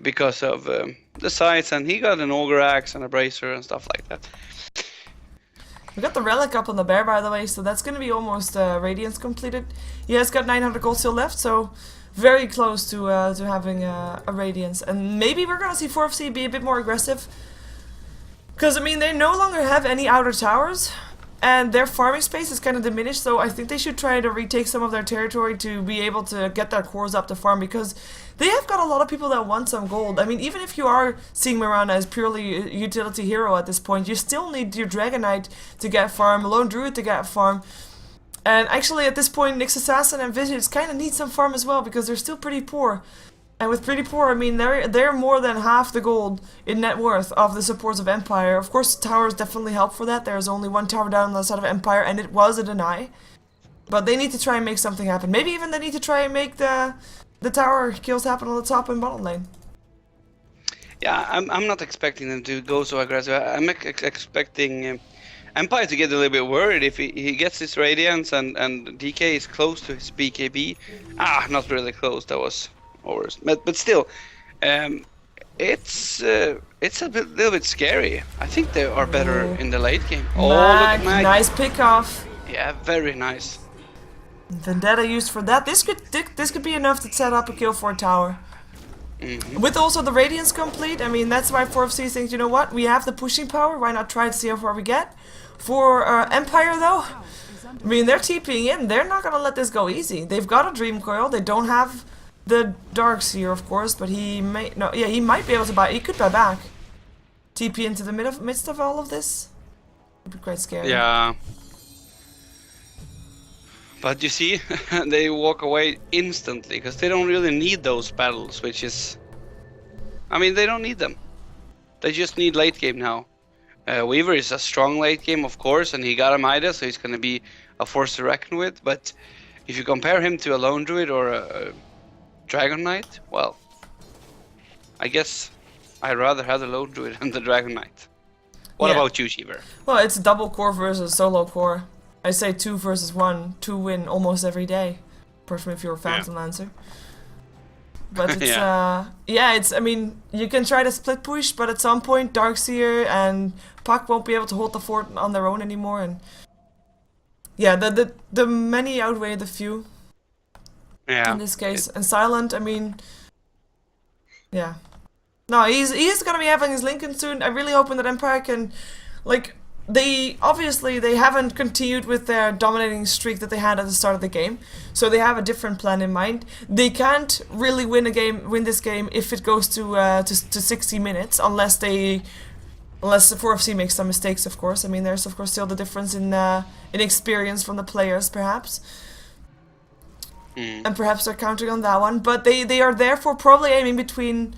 because of the size, and he got an Ogre Axe and a Bracer and stuff like that. We got the relic up on the bear, by the way, so that's going to be almost Radiance completed. He has got 900 gold still left, so very close to having a Radiance. And maybe we're going to see 4FC be a bit more aggressive. Because, I mean, they no longer have any outer towers, and their farming space is kind of diminished, so I think they should try to retake some of their territory to be able to get their cores up to farm, because they have got a lot of people that want some gold. I mean, even if you are seeing Mirana as purely a utility hero at this point, you still need your Dragon Knight to get farm, Lone Druid to get farm. And actually at this point, Nyx Assassin and Visage kind of need some farm as well, because they're still pretty poor. And with pretty poor, I mean, they're more than half the gold in net worth of the supports of Empire. Of course, towers definitely help for that. There's only one tower down on the side of Empire, and it was a deny. But they need to try and make something happen. Maybe even they need to try and make the tower kills happen on the top and bottom lane. Yeah, I'm not expecting them to go so aggressive. I'm expecting Empire to get a little bit worried if he gets his Radiance and DK is close to his BKB. Not really close. That was over. But still, it's a little bit scary. I think they are better in the late game. Oh, look at Mag. Nice pick off. Yeah, very nice. Vendetta used for that. This could be enough to set up a kill for a tower. With also the Radiance complete, I mean, that's why 4FC thinks, you know what, we have the pushing power, why not try to see how far we get? For Empire though, I mean, they're TPing in, they're not gonna let this go easy. They've got a Dream Coil, they don't have the Darkseer, of course, but he might be able to buy, he could buy back. TP into the midst of all of this? Would be quite scary. Yeah. But you see, they walk away instantly, because they don't really need those battles, which is... I mean, they don't need them. They just need late game now. Weaver is a strong late game, of course, and he got a Midas, so he's going to be a force to reckon with, but if you compare him to a Lone Druid or a Dragon Knight, well, I guess I'd rather have the Lone Druid than the Dragon Knight. What about you, Cheever? Well, it's double core versus solo core. I say 2 versus 1, 2 win almost every day. Personally, if you're a Phantom Lancer. But it's, I mean, you can try to split push, but at some point, Darkseer and Puck won't be able to hold the fort on their own anymore, and... Yeah, the many outweigh the few. Yeah. In this case. And Silent, I mean... Yeah. No, he's gonna be having his Lincoln soon. I'm really hoping that Empire can, like... They haven't continued with their dominating streak that they had at the start of the game, so they have a different plan in mind. They can't really win this game if it goes to 60 minutes, unless the 4FC makes some mistakes, of course. I mean, there's of course still the difference in experience from the players, perhaps, and perhaps they're counting on that one. But they are therefore probably aiming between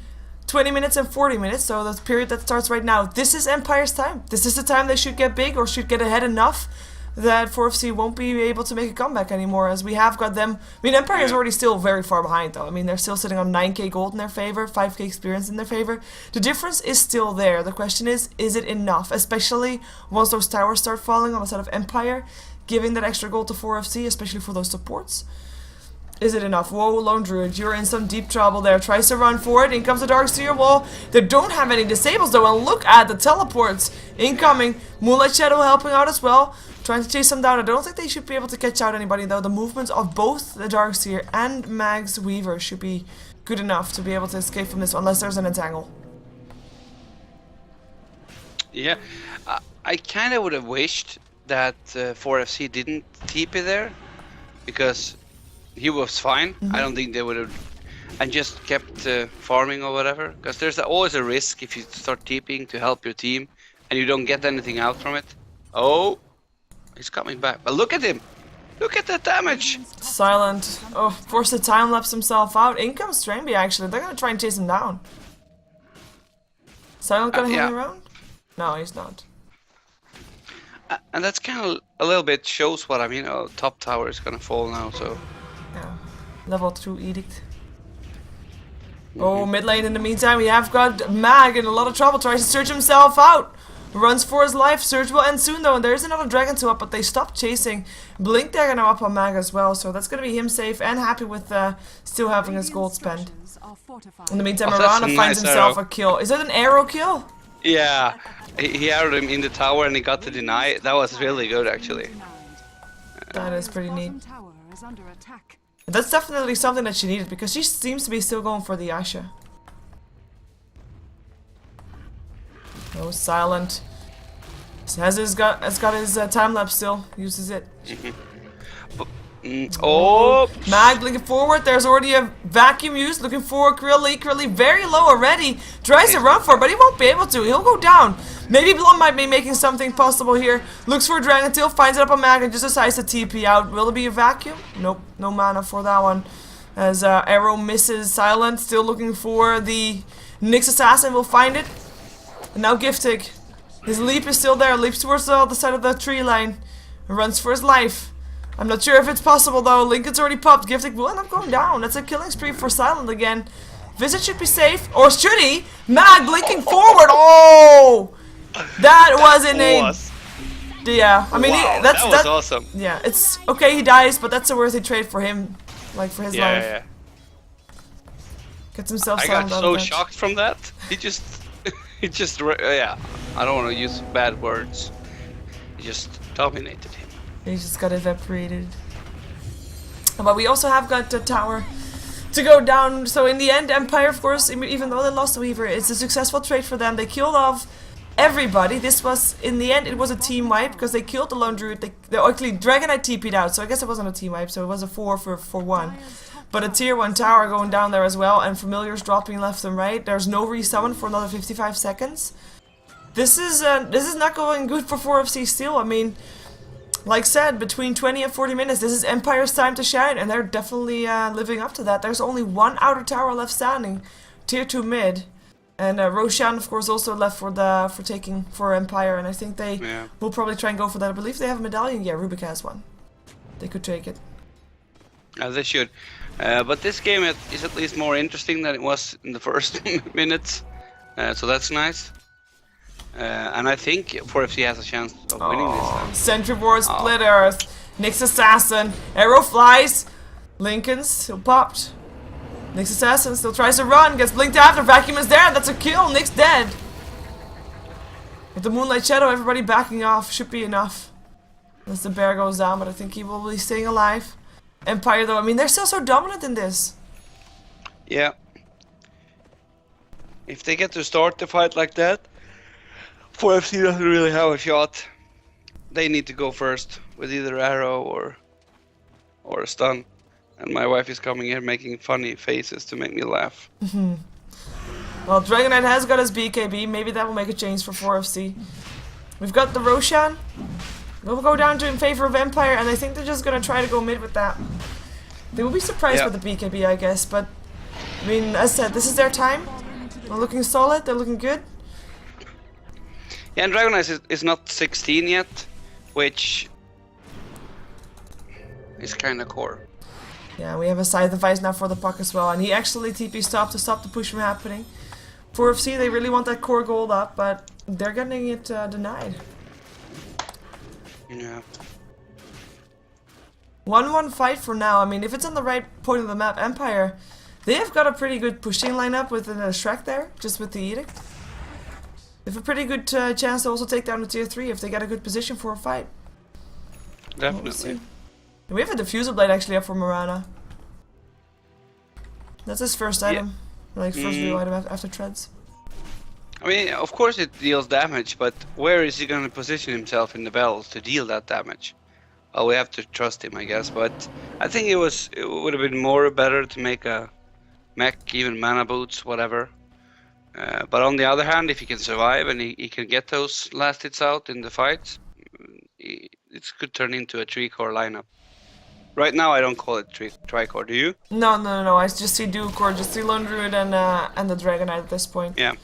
20 minutes and 40 minutes, so the period that starts right now. This is Empire's time. This is the time they should get big or should get ahead enough that 4FC won't be able to make a comeback anymore, as we have got them. I mean, Empire is already still very far behind, though. I mean, they're still sitting on 9k gold in their favor, 5k experience in their favor. The difference is still there. The question is it enough? Especially once those towers start falling on the side of Empire, giving that extra gold to 4FC, especially for those supports. Is it enough? Whoa, Lone Druid, you're in some deep trouble there. Tries to run for it. In comes the Darkseer wall. They don't have any disables though, and look at the teleports incoming. Moonlight Shadow helping out as well. Trying to chase them down. I don't think they should be able to catch out anybody though. The movements of both the Darkseer and Mag's Weaver should be good enough to be able to escape from this one, unless there's an entangle. Yeah, I kind of would have wished that 4FC didn't TP there, because he was fine. I don't think they would have, and just kept farming or whatever, because there's always a risk if you start TPing to help your team and you don't get anything out from it. Oh, he's coming back, but look at him. Look at that damage! Silent. Oh, forced to time-lapse himself out. In comes Strainby, actually. They're gonna try and chase him down. Silent gonna hang around? No, he's not. And that's kind of a little bit shows what I mean. Oh, top tower is gonna fall now, so... Yeah. Level 2 Edict. Oh, mid lane in the meantime, we have got Mag in a lot of trouble. Tries to search himself out. Runs for his life. Surge will end soon though, and there is another dragon to up, but they stopped chasing. Blink Dagger now up on Mag as well, so that's gonna be him safe and happy with still having his gold spent. In the meantime, Mirana finds himself a kill. Is that an arrow kill? Yeah, he arrowed him in the tower and he got to deny. That was really good actually. That is pretty neat. That's definitely something that she needed, because she seems to be still going for the Asha. Oh, Silent. Has got his time lapse still. Uses it. Oh! Mag blinking forward. There's already a vacuum used. Looking for Krilly. Krilly very low already. Tries to run for it, but he won't be able to. He'll go down. Maybe Blum might be making something possible here. Looks for a Dragon Tail. Finds it up on Mag and just decides to TP out. Will it be a vacuum? Nope. No mana for that one. As Arrow misses. Silent. Still looking for the Nyx Assassin. Will find it. And now Giftig. His leap is still there. Leaps towards the other side of the tree line. And runs for his life. I'm not sure if it's possible though. Lincoln's already popped. Giftig will end up going down. That's a killing spree for Silent again. Visit should be safe. Or should he? Mag blinking forward. Oh! That was inane. Yeah, I mean, wow, that was awesome. Yeah, it's okay. He dies, but that's a worthy trade for him, like for his life. Yeah. Gets himself. I got so shocked from that. He just, yeah. I don't want to use bad words. He just dominated him. He just got evaporated. But we also have got the tower to go down. So in the end, Empire, of course, even though they lost the Weaver, it's a successful trade for them. They killed off everybody. This was, in the end, it was a team wipe because they killed the Lone Druid. They actually, Dragonite TP'd out, so I guess it wasn't a team wipe, so it was a 4 for 1. But a tier 1 tower going down there as well, and familiars dropping left and right. There's no resummon for another 55 seconds. This is not going good for 4FC still. I mean, like said, between 20 and 40 minutes, this is Empire's time to shine, and they're definitely living up to that. There's only one outer tower left standing, tier 2 mid. And Roshan, of course, also left for taking for Empire, and I think they will probably try and go for that. I believe they have a medallion. Yeah, Rubik has one. They could take it. They should. But this game is at least more interesting than it was in the first minutes, so that's nice. And I think 4FC has a chance of winning this time. Sentry Ward, Split Earth, Nyx Assassin, Arrow flies, Lincoln's still popped. Nyx Assassin still tries to run, gets blinked after, Vacuum is there, that's a kill, Nyx dead. With the Moonlight Shadow, everybody backing off, should be enough. Unless the bear goes down, but I think he will be staying alive. Empire though, I mean, they're still so dominant in this. Yeah. If they get to start the fight like that, 4FC doesn't really have a shot. They need to go first with either arrow or a stun. And my wife is coming here making funny faces to make me laugh. Well, Dragonite has got his BKB. Maybe that will make a change for 4FC. We've got the Roshan. We'll go down to in favor of Empire, and I think they're just going to try to go mid with that. They will be surprised with the BKB, I guess. But, I mean, as said, this is their time. They're looking solid. They're looking good. Yeah, and Dragonite is not 16 yet, which is kind of core. Yeah, we have a Scythe device now for the puck as well, and he actually TP stopped to stop the push from happening. 4FC, they really want that core gold up, but they're getting it denied. Yeah. 1-1 fight for now. I mean, if it's on the right point of the map, Empire, they have got a pretty good pushing lineup with Shrek there, just with the Edict. They have a pretty good chance to also take down the tier 3 if they get a good position for a fight. Definitely. We have a diffuser blade actually up for Mirana. That's his first item. Like, first real item after treads. I mean, of course it deals damage, but where is he going to position himself in the battles to deal that damage? Well, we have to trust him, I guess, but I think it would have been more better to make a mech, even mana boots, whatever. But on the other hand, if he can survive and he can get those last hits out in the fights, it could turn into a 3-core lineup. Right now, I don't call it tri-core, do you? No. I just see Duke-core, just see Lone Druid and the Dragon Knight at this point. Yeah.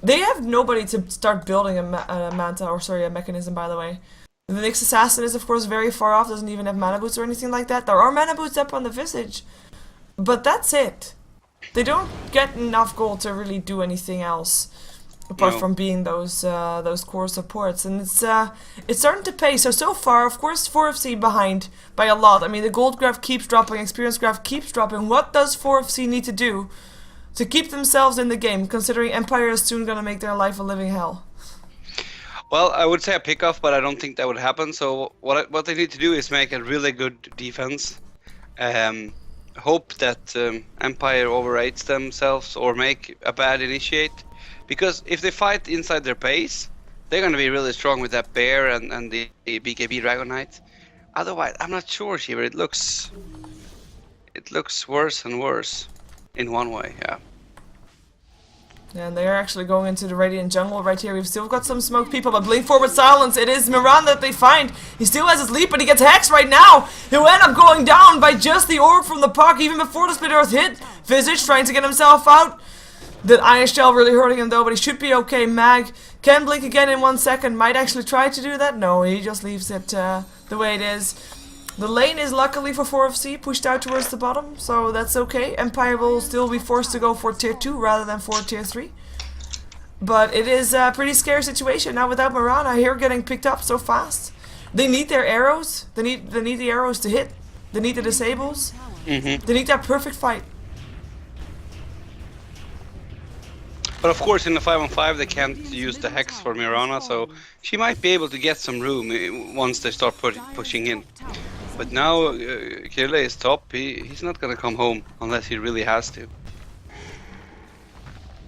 They have nobody to start building a mechanism, by the way. The Nyx Assassin is, of course, very far off, doesn't even have mana boots or anything like that. There are mana boots up on the Visage, but that's it. They don't get enough gold to really do anything else, apart from being those core supports, and it's starting to pay. So far, of course, 4FC behind by a lot. I mean, the gold graph keeps dropping, experience graph keeps dropping. What does 4FC need to do to keep themselves in the game, considering Empire is soon gonna make their life a living hell? Well, I would say a pick-off, but I don't think that would happen. So what they need to do is make a really good defense. Hope that Empire overrates themselves or make a bad initiate. Because if they fight inside their base, they're going to be really strong with that bear and the BKB Dragon Knight. Otherwise, I'm not sure, Shiver. It looks worse and worse in one way, yeah. And they're actually going into the Radiant jungle right here. We've still got some smoke people, but blink forward silence. It is Miran that they find. He still has his leap, but he gets hexed right now. He'll end up going down by just the orb from the puck, even before the Split Earth hit. Visage trying to get himself out. The Iron Shell really hurting him though, but he should be okay. Mag can blink again in 1 second. Might actually try to do that. No, he just leaves it the way it is. The lane is luckily for 4FC pushed out towards the bottom, so that's okay. Empire will still be forced to go for tier 2 rather than for tier 3. But it is a pretty scary situation now without Mirana here getting picked up so fast. They need their arrows. They need the arrows to hit. They need the disables. They need that perfect fight. But of course, in the 5-on-5, they can't use the Hex for Mirana, so she might be able to get some room once they start pushing in. But now, Kirle is top. He's not gonna come home unless he really has to.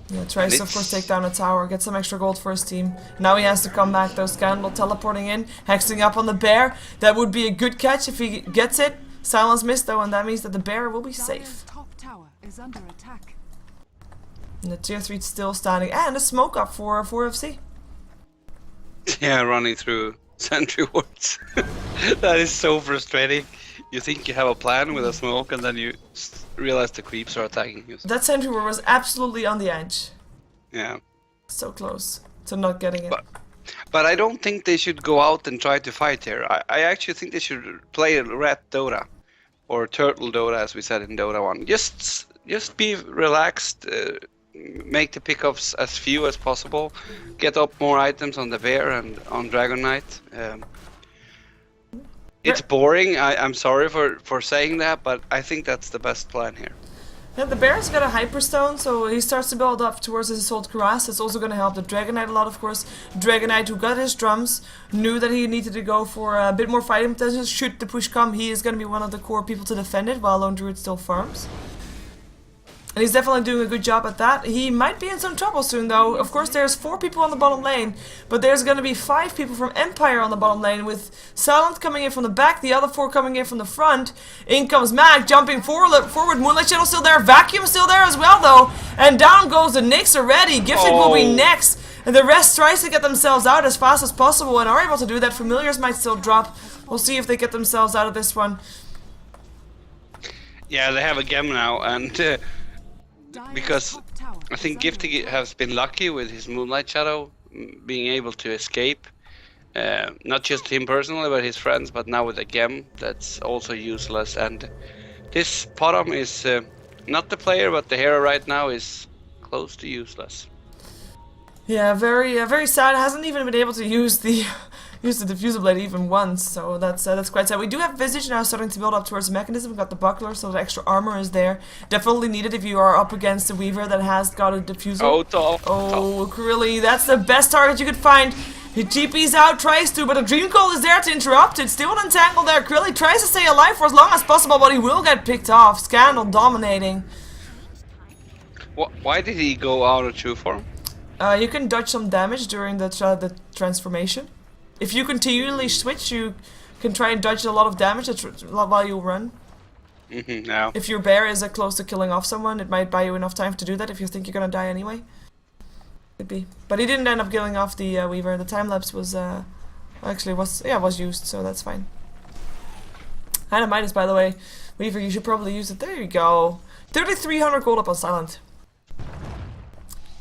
Yeah, tries to of course take down a tower, get some extra gold for his team. Now he has to come back though. Scandal teleporting in, hexing up on the bear. That would be a good catch if he gets it. Silence missed though, and that means that the bear will be safe. Top tower is under attack. And the tier 3 is still standing, and a smoke up for 4FC. Yeah, running through sentry wards. That is so frustrating. You think you have a plan with a smoke, and then you realize the creeps are attacking you. That sentry ward was absolutely on the edge. Yeah. So close to not getting it. But I don't think they should go out and try to fight here. I actually think they should play Rat Dota. Or Turtle Dota, as we said in Dota 1. Just be relaxed. Make the pickups as few as possible. Get up more items on the bear and on Dragon Knight. It's boring. I'm sorry for saying that, but I think that's the best plan here. Yeah, the bear's got a hyperstone, so he starts to build up towards his Assault Cuirass. It's also going to help the Dragon Knight a lot, of course. Dragon Knight, who got his drums, knew that he needed to go for a bit more fighting potential. Should the push come, he is going to be one of the core people to defend it, while Lone Druid still farms. And he's definitely doing a good job at that. He might be in some trouble soon though. Of course there's 4 people on the bottom lane, but there's gonna be 5 people from Empire on the bottom lane, with Silent coming in from the back, the other 4 coming in from the front. In comes Mag, jumping forward, Moonlight Shadow still there, Vacuum still there as well though. And down goes the Nyx already, Gifted will be next. And the rest tries to get themselves out as fast as possible and are able to do that. Familiars might still drop. We'll see if they get themselves out of this one. Yeah, they have a gem now, and because I think Gifty has been lucky with his Moonlight Shadow being able to escape. Not just him personally, but his friends, but now with a gem, that's also useless. And this bottom is not the player, but the hero right now is close to useless. Yeah, very sad. Hasn't even been able to use the used the diffuser blade even once, so that's quite sad. We do have Visage now starting to build up towards the mechanism. We've got the buckler, so the extra armor is there. Definitely needed if you are up against the Weaver that has got a diffuser. Oh, top. Oh, really? That's the best target you could find. He GP's out, tries to, but a Dream Coil is there to interrupt it. Still an entangle there. Krilly tries to stay alive for as long as possible, but he will get picked off. Scandal dominating. Why did he go out of true form? You can dodge some damage during the transformation. If you continually switch, you can try and dodge a lot of damage while you run. No. If your bear is close to killing off someone, it might buy you enough time to do that if you think you're gonna die anyway. Could be. But he didn't end up killing off the Weaver. The time lapse was was used, so that's fine. Dynamitis, by the way. Weaver, you should probably use it. There you go. 3,300 gold up on Silent.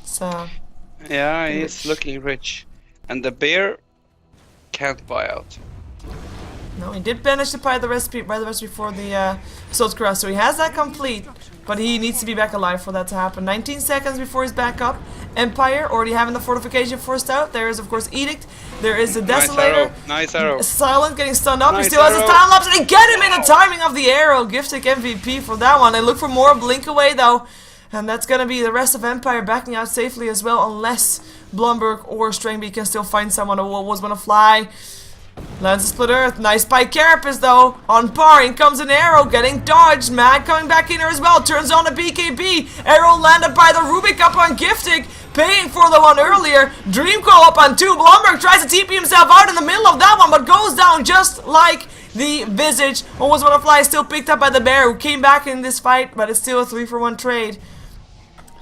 So. Yeah, he's looking rich. And the bear can't buy out. No, he did manage to buy the recipe for the Assault Cuirass, so he has that complete. But he needs to be back alive for that to happen. 19 seconds before he's back up. Empire already having the fortification forced out. There is, of course, Edict. There is the Desolator. Nice arrow. Silent getting stunned up. Nice He still has his arrow. time lapse, and they get him in the timing of the arrow. Giftic MVP for that one. They look for more blink away though, and that's gonna be the rest of Empire backing out safely as well, unless Blumberg or Strainby can still find someone who was gonna fly. Lands a split earth. Nice by Carapace though. On par. In comes an arrow. Getting dodged. Mag coming back in there as well. Turns on a BKB. Arrow landed by the Rubik up on Giftic. Paying for the one earlier. Dream Coil up on 2. Blumberg tries to TP himself out in the middle of that one, but goes down just like the Visage. Almost wanna fly. Still picked up by the Bear, who came back in this fight, but it's still a 3-for-1 trade.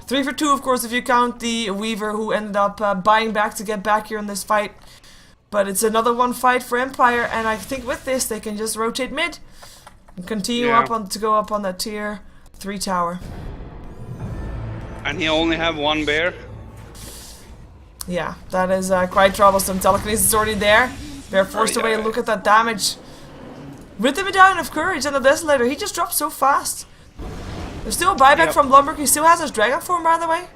3 for 2, of course, if you count the Weaver, who ended up buying back to get back here in this fight. But it's another one fight for Empire, and I think with this they can just rotate mid and continue to go up on that tier 3 tower. And he only have one bear. Yeah, that is quite troublesome. Telekinesis is already there. They're forced away. Look at that damage. With the Medallion of Courage and the Desolator, he just dropped so fast. There's still a buyback from Blumberg. He still has his Dragon form, by the way.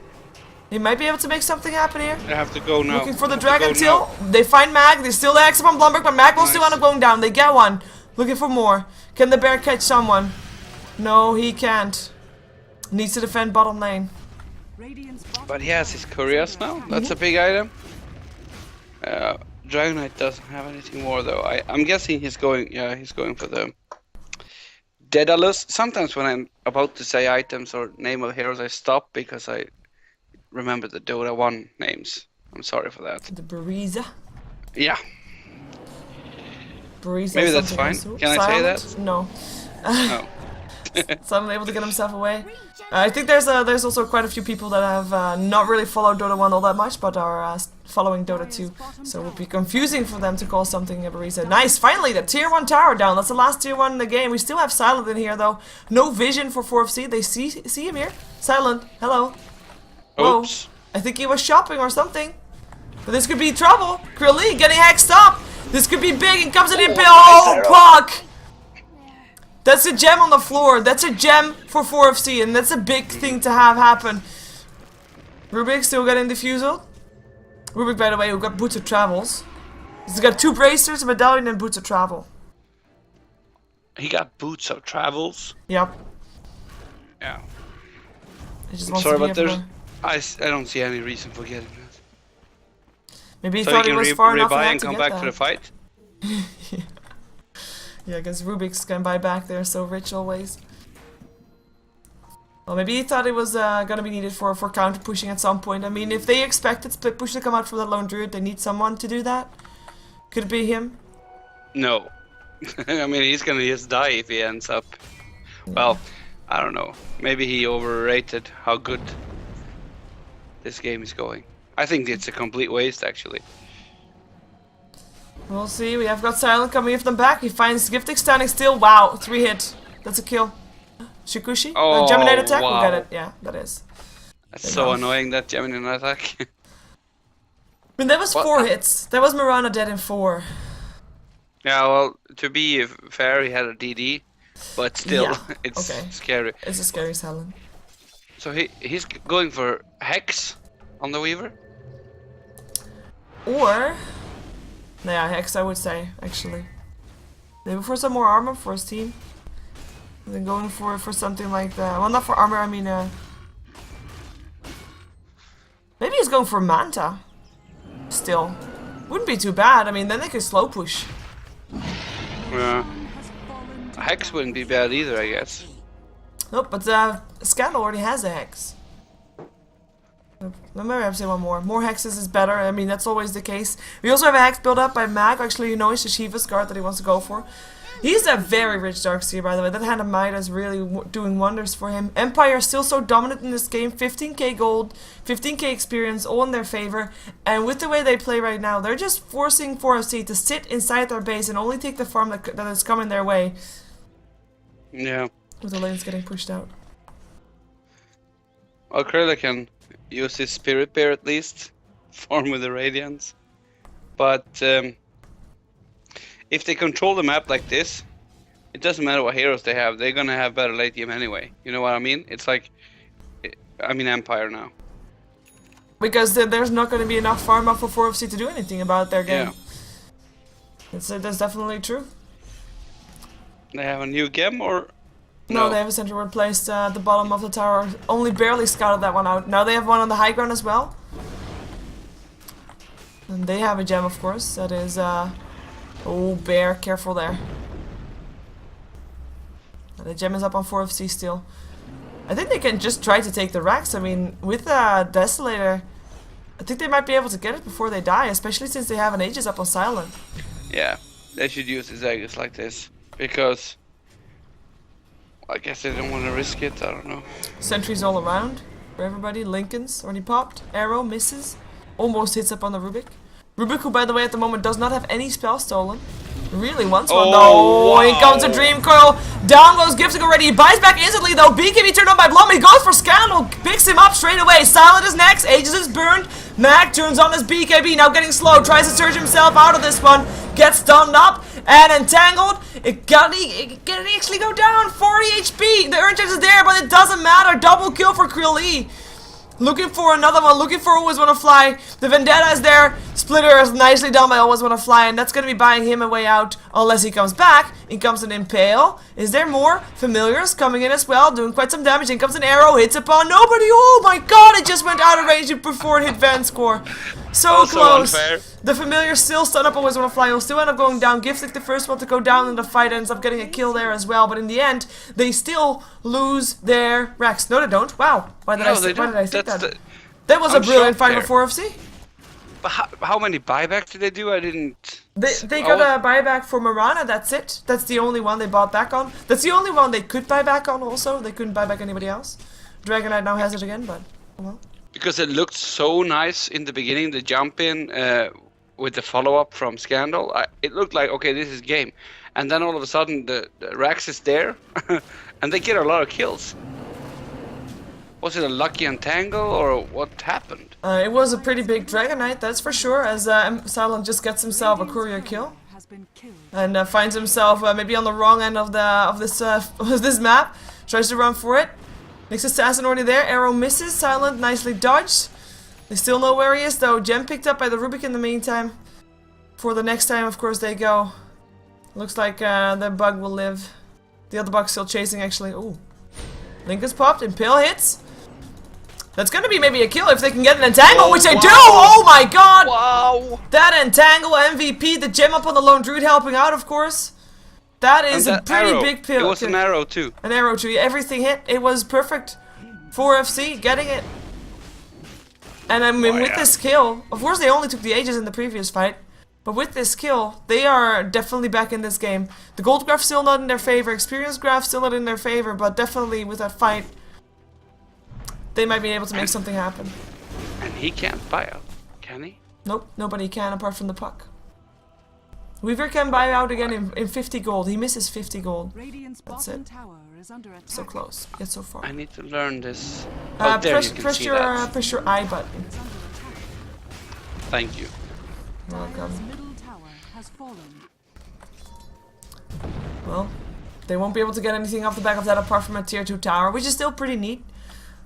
He might be able to make something happen here. I have to go now. Looking for the Dragon Tail. They find Mag. They still the X from Blumberg, but Mag will still end up going down. They get one. Looking for more. Can the bear catch someone? No, he can't. Needs to defend bottom lane. But he has his Curious now. That's a big item. Dragon Knight doesn't have anything more though. I'm guessing he's going. Yeah, he's going for the Daedalus. Sometimes when I'm about to say items or name of heroes, I stop because I remember the Dota 1 names. I'm sorry for that. The Bariza. Yeah. Bariza. Maybe that's fine. Can I say that? No. No. Someone able to get himself away. I think there's also quite a few people that have not really followed Dota 1 all that much, but are following Dota 2. So it would be confusing for them to call something a Bariza. Nice, finally the tier 1 tower down. That's the last tier 1 in the game. We still have Silent in here though. No vision for 4FC. They see him here. Silent, hello. Whoa. Oops. I think he was shopping or something. But this could be trouble. Krilly getting hexed up. This could be big and comes in the impale. Oh, puck! That's a gem on the floor. That's a gem for 4FC, and that's a big thing to have happen. Rubik still getting diffusal. Rubik, by the way, who got Boots of Travels. He's got 2 bracers, a medallion, and Boots of Travel. He got Boots of Travels. Yep. Yeah. He just I'm wants sorry, to be but there's. everywhere. I don't see any reason for getting that. Maybe he So thought he he can was far enough rebuy ahead and to come get back that. to the fight. Yeah, I guess Rubik's can buy back. They're so rich always. Well, maybe he thought it was gonna be needed for counter pushing at some point. I mean, if they expected split push to come out from that lone druid, they need someone to do that. Could it be him? No. I mean, he's gonna just die if he ends up. Well, I don't know. Maybe he overrated how good this game is going. I think it's a complete waste, actually. We'll see. We have got Silent coming with them back. He finds Giftic standing still. Wow, 3 hit. That's a kill. Shikushi? Oh, Geminate attack? wow. We'll get it. Yeah, that is. That's so annoying, that Gemini attack. I mean, that was 4 hits. That was Mirana dead in 4. Yeah, well, to be fair, he had a DD, but still, Yeah, it's okay. scary. It's a scary Silent. So he's going for Hex on the Weaver? Or Yeah, Hex I would say, actually. Maybe for some more armor for his team. And then going for something like that. Well, not for armor, I mean, maybe he's going for Manta. Still. Wouldn't be too bad. I mean, then they could slow push. Yeah. Hex wouldn't be bad either, I guess. Nope, but Scandal already has a Hex. Maybe I have to say one more. More hexes is better. I mean, that's always the case. We also have a hex built up by Mag. Actually, you know, it's the Shiva's card that he wants to go for. He's a very rich Darkseer, by the way. That Hand of Might is really doing wonders for him. Empire is still so dominant in this game. 15k gold, 15k experience, all in their favor. And with the way they play right now, they're just forcing 4FC to sit inside their base and only take the farm that is coming their way. Yeah. With the lanes getting pushed out. Well, Krilla can use his Spirit Bear at least. Farm with the Radiance. But if they control the map like this, it doesn't matter what heroes they have. They're gonna have better late game anyway. You know what I mean? It's like, I mean Empire now. Because there's not going to be enough farm up for 4FC to do anything about their game. Yeah. That's definitely true. They have a new gem or... No, they have a center ward placed at the bottom of the tower. Only barely scouted that one out. Now they have one on the high ground as well. And they have a gem, of course. That is, oh, bear, careful there. And the gem is up on 4FC still. I think they can just try to take the racks. I mean, with the Desolator, I think they might be able to get it before they die, especially since they have an Aegis up on silent. Yeah, they should use his Aegis like this. Because... I guess they don't want to risk it, I don't know. Sentries all around for everybody. Lincoln's already popped. Arrow misses. Almost hits up on the Rubik. Rubik, who by the way at the moment does not have any spell stolen. Really wants one. No, wow. Here comes a Dream Coil. Down goes Gifting already. He buys back instantly though. BKB turned on by Blum. He goes for Scandal. Picks him up straight away. Silent is next. Aegis is burned. Mag turns on his BKB. Now getting slow. Tries to surge himself out of this one. Gets stunned up and entangled. It can actually go down. 40 HP. The Urn Chest is there, but it doesn't matter. Double kill for Krill. Looking for another one, looking for Always Wanna Fly. The Vendetta is there. Splitter is nicely done by Always Wanna Fly, and that's going to be buying him a way out unless he comes back. In comes an Impale. Is there more? Familiars coming in as well, doing quite some damage. In comes an Arrow, hits upon nobody. Oh my god, it just went out of range before it hit Van score. So close. Unfair. The Familiar still stun up Always Wanna Fly. He'll still end up going down. Giftic, the first one to go down in the fight, ends up getting a kill there as well. But in the end, they still lose their Rex. No, they don't. Wow. Why did I think that? That was a brilliant fight for 4FC. But how many buybacks did they do? I didn't... They got a buyback for Marana, that's it. That's the only one they bought back on. That's the only one they could buy back on also. They couldn't buy back anybody else. Dragonite now has it again, but... well. Because it looked so nice in the beginning, the jump in with the follow-up from Scandal. It looked like, okay, this is game. And then all of a sudden the Rax is there, and they get a lot of kills. Was it a lucky entangle, or what happened? It was a pretty big Dragonite, that's for sure, as Silent just gets himself a courier kill. And finds himself maybe on the wrong end of this map. Tries to run for it. Next assassin already there. Arrow misses. Silent nicely dodged. They still know where he is though. Gem picked up by the Rubik in the meantime. For the next time, of course, they go. Looks like the bug will live. The other bug's still chasing actually. Ooh. Link is popped. Impale hits. That's gonna be maybe a kill if they can get an entangle, which they do! Oh my god! Wow! That entangle MVP, the gem up on the lone druid helping out, of course. That is a pretty big kill. It was an arrow too. An arrow too. Everything hit. It was perfect. 4FC getting it. And I mean, with this kill, of course they only took the Aegis in the previous fight. But with this kill, they are definitely back in this game. The gold graph still not in their favor. Experience graph still not in their favor. But definitely with that fight, they might be able to make something happen. And he can't buy out, can he? Nope, nobody can apart from the puck. Weaver can buy out again in 50 gold. He misses 50 gold. That's it. So close, yet so far. I need to learn this. Oh, there you can see that. Press your I button. Thank you. Welcome. Well, they won't be able to get anything off the back of that apart from a tier 2 tower, which is still pretty neat.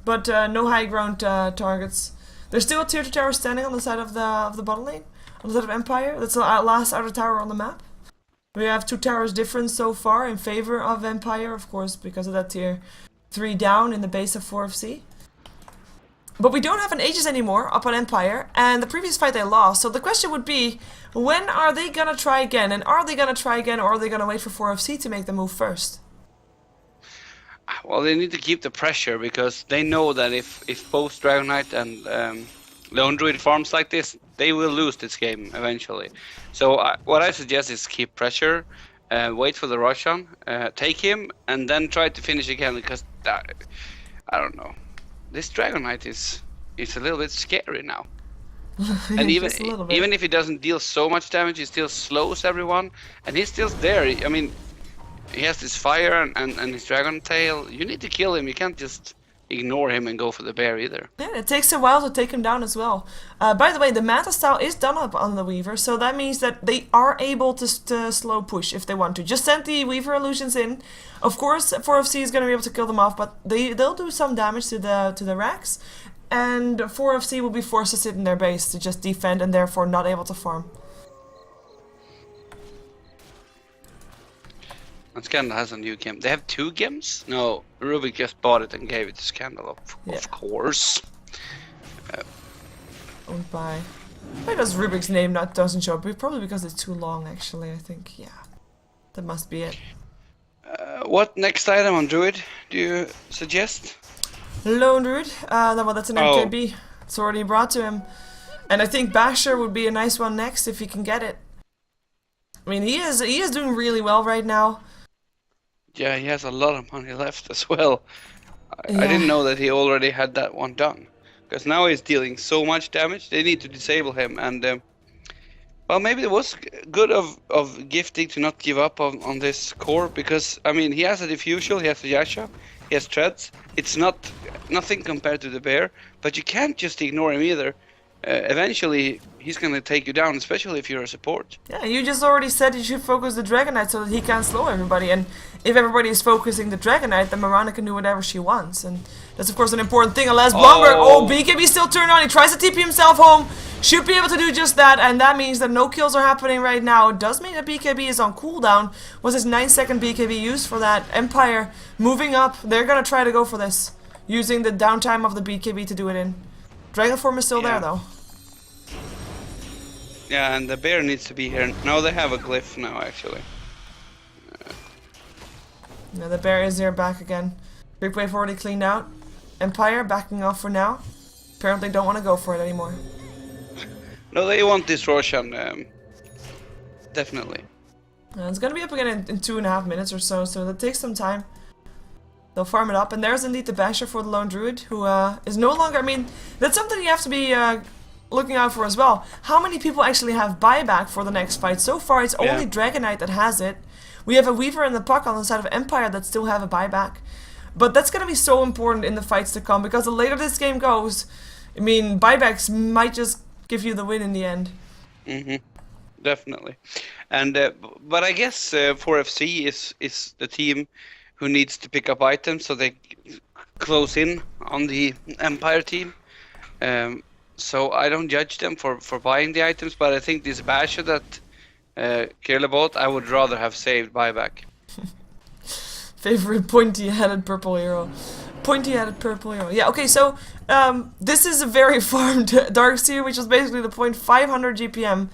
But no high ground targets. There's still a tier 2 tower standing on the side of the bottom lane. on the side of Empire. That's the last outer tower on the map. We have 2 towers difference so far in favor of Empire, of course, because of that tier 3 down in the base of 4FC. But we don't have an Aegis anymore up on Empire, and the previous fight they lost. So the question would be, when are they gonna try again? And are they gonna try again, or are they gonna wait for 4FC to make the move first? Well, they need to keep the pressure because they know that if both Dragon Knight and Lone Druid farms like this, they will lose this game eventually. So what I suggest is keep pressure, wait for the Roshan, take him, and then try to finish again because I don't know. This Dragon Knight is a little bit scary now. And even if he doesn't deal so much damage, he still slows everyone, and he's still there. I mean, he has this fire and his dragon tail. You need to kill him. You can't just ignore him and go for the bear either. Yeah, it takes a while to take him down as well. By the way, the Manta style is done up on the Weaver, so that means that they are able to slow push if they want to. Just send the Weaver illusions in. Of course, 4FC is going to be able to kill them off, but they'll do some damage to the racks, and 4FC will be forced to sit in their base to just defend and therefore not able to farm. And Scandal has a new game. They have 2 games? No, Rubik just bought it and gave it to Scandal, of course. Owned by... Why does Rubik's name doesn't show up? Probably because it's too long, actually, I think. Yeah, that must be it. What next item on Druid do you suggest? Lone Druid. Well, that's an MKB. It's already brought to him. And I think Basher would be a nice one next if he can get it. I mean, he is doing really well right now. Yeah, he has a lot of money left as well. Yeah. I didn't know that he already had that one done. Because now he's dealing so much damage, they need to disable him. And, well, maybe it was good of Gifting to not give up on this core. Because, I mean, he has a Diffusal, he has a Yasha, he has Treads. It's nothing compared to the bear. But you can't just ignore him either. Eventually, he's gonna take you down, especially if you're a support. Yeah, you just already said you should focus the Dragon Knight so that he can't slow everybody. And if everybody is focusing the Dragon Knight, then Mirana can do whatever she wants. And that's, of course, an important thing. Unless Bomber... Oh, BKB still turned on. He tries to TP himself home. Should be able to do just that. And that means that no kills are happening right now. It does mean that BKB is on cooldown. Was his 9-second BKB used for that? Empire moving up. They're gonna try to go for this. Using the downtime of the BKB to do it in. Dragon form is still there, though. Yeah, and the bear needs to be here. No, they have a glyph now, actually. Yeah, the bear is there back again. Creep wave already cleaned out. Empire backing off for now. Apparently don't want to go for it anymore. No, they want this Roshan. Definitely. It's going to be up again in 2.5 minutes or so that takes some time. They'll farm it up. And there's indeed the Basher for the Lone Druid, who is no longer... I mean, that's something you have to be... looking out for as well. How many people actually have buyback for the next fight? So far it's only Dragon Knight that has it. We have a Weaver and the Puck on the side of Empire that still have a buyback. But that's going to be so important in the fights to come, because the later this game goes, I mean, buybacks might just give you the win in the end. Definitely. And but I guess 4FC is the team who needs to pick up items so they close in on the Empire team. So I don't judge them for buying the items, but I think this Basher that Kirla bought, I would rather have saved buyback. Favorite pointy-headed purple hero. Pointy-headed purple hero. Yeah, okay, so this is a very farmed Darkseer, which is basically the point 500 GPM.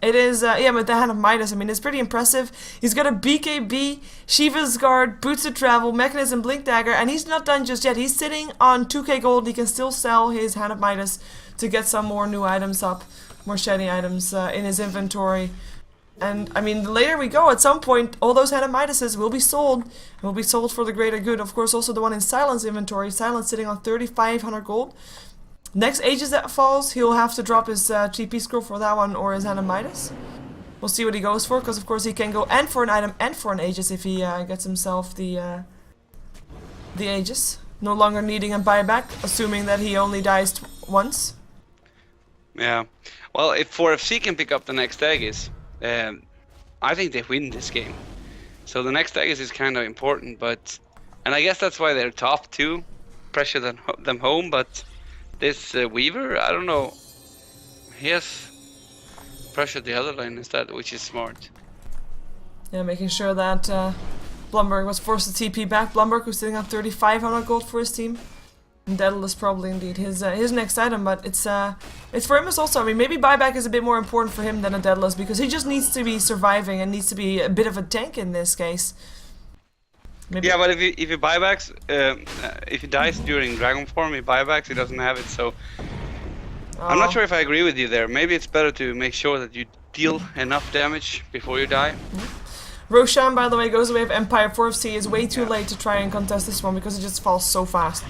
It is, yeah, with the Hand of Midas, I mean, it's pretty impressive. He's got a BKB, Shiva's Guard, Boots of Travel, Mechanism, Blink Dagger, and he's not done just yet. He's sitting on 2k gold. He can still sell his Hand of Midas to get some more new items up, more shiny items in his inventory. And, I mean, the later we go, at some point, all those Hand of Midases will be sold, and will be sold for the greater good. Of course, also the one in Silence inventory. Silence sitting on 3,500 gold. Next Aegis that falls, he'll have to drop his TP scroll for that one, or his Hand of Midas. We'll see what he goes for, because of course he can go and for an item and for an Aegis if he gets himself the Aegis. No longer needing a buyback, assuming that he only dies once. Yeah. Well, if 4FC can pick up the next Aegis, I think they win this game. So the next Aegis is kind of important, but... And I guess that's why they're top 2. Pressure them home, but... This Weaver, I don't know. He has pressure the other lane instead, which is smart. Yeah, making sure that Blumberg was forced to TP back. Blumberg, who's sitting on 3,500 gold for his team. And Daedalus probably indeed his next item, but it's for him as also. I mean, maybe buyback is a bit more important for him than a Daedalus because he just needs to be surviving and needs to be a bit of a tank in this case. Maybe. Yeah, but if he buybacks, if he dies during dragon form, he buybacks, he doesn't have it. So I'm not sure if I agree with you there. Maybe it's better to make sure that you deal enough damage before you die. Roshan, by the way, goes away of Empire. 4FC is way too late to try and contest this one because it just falls so fast.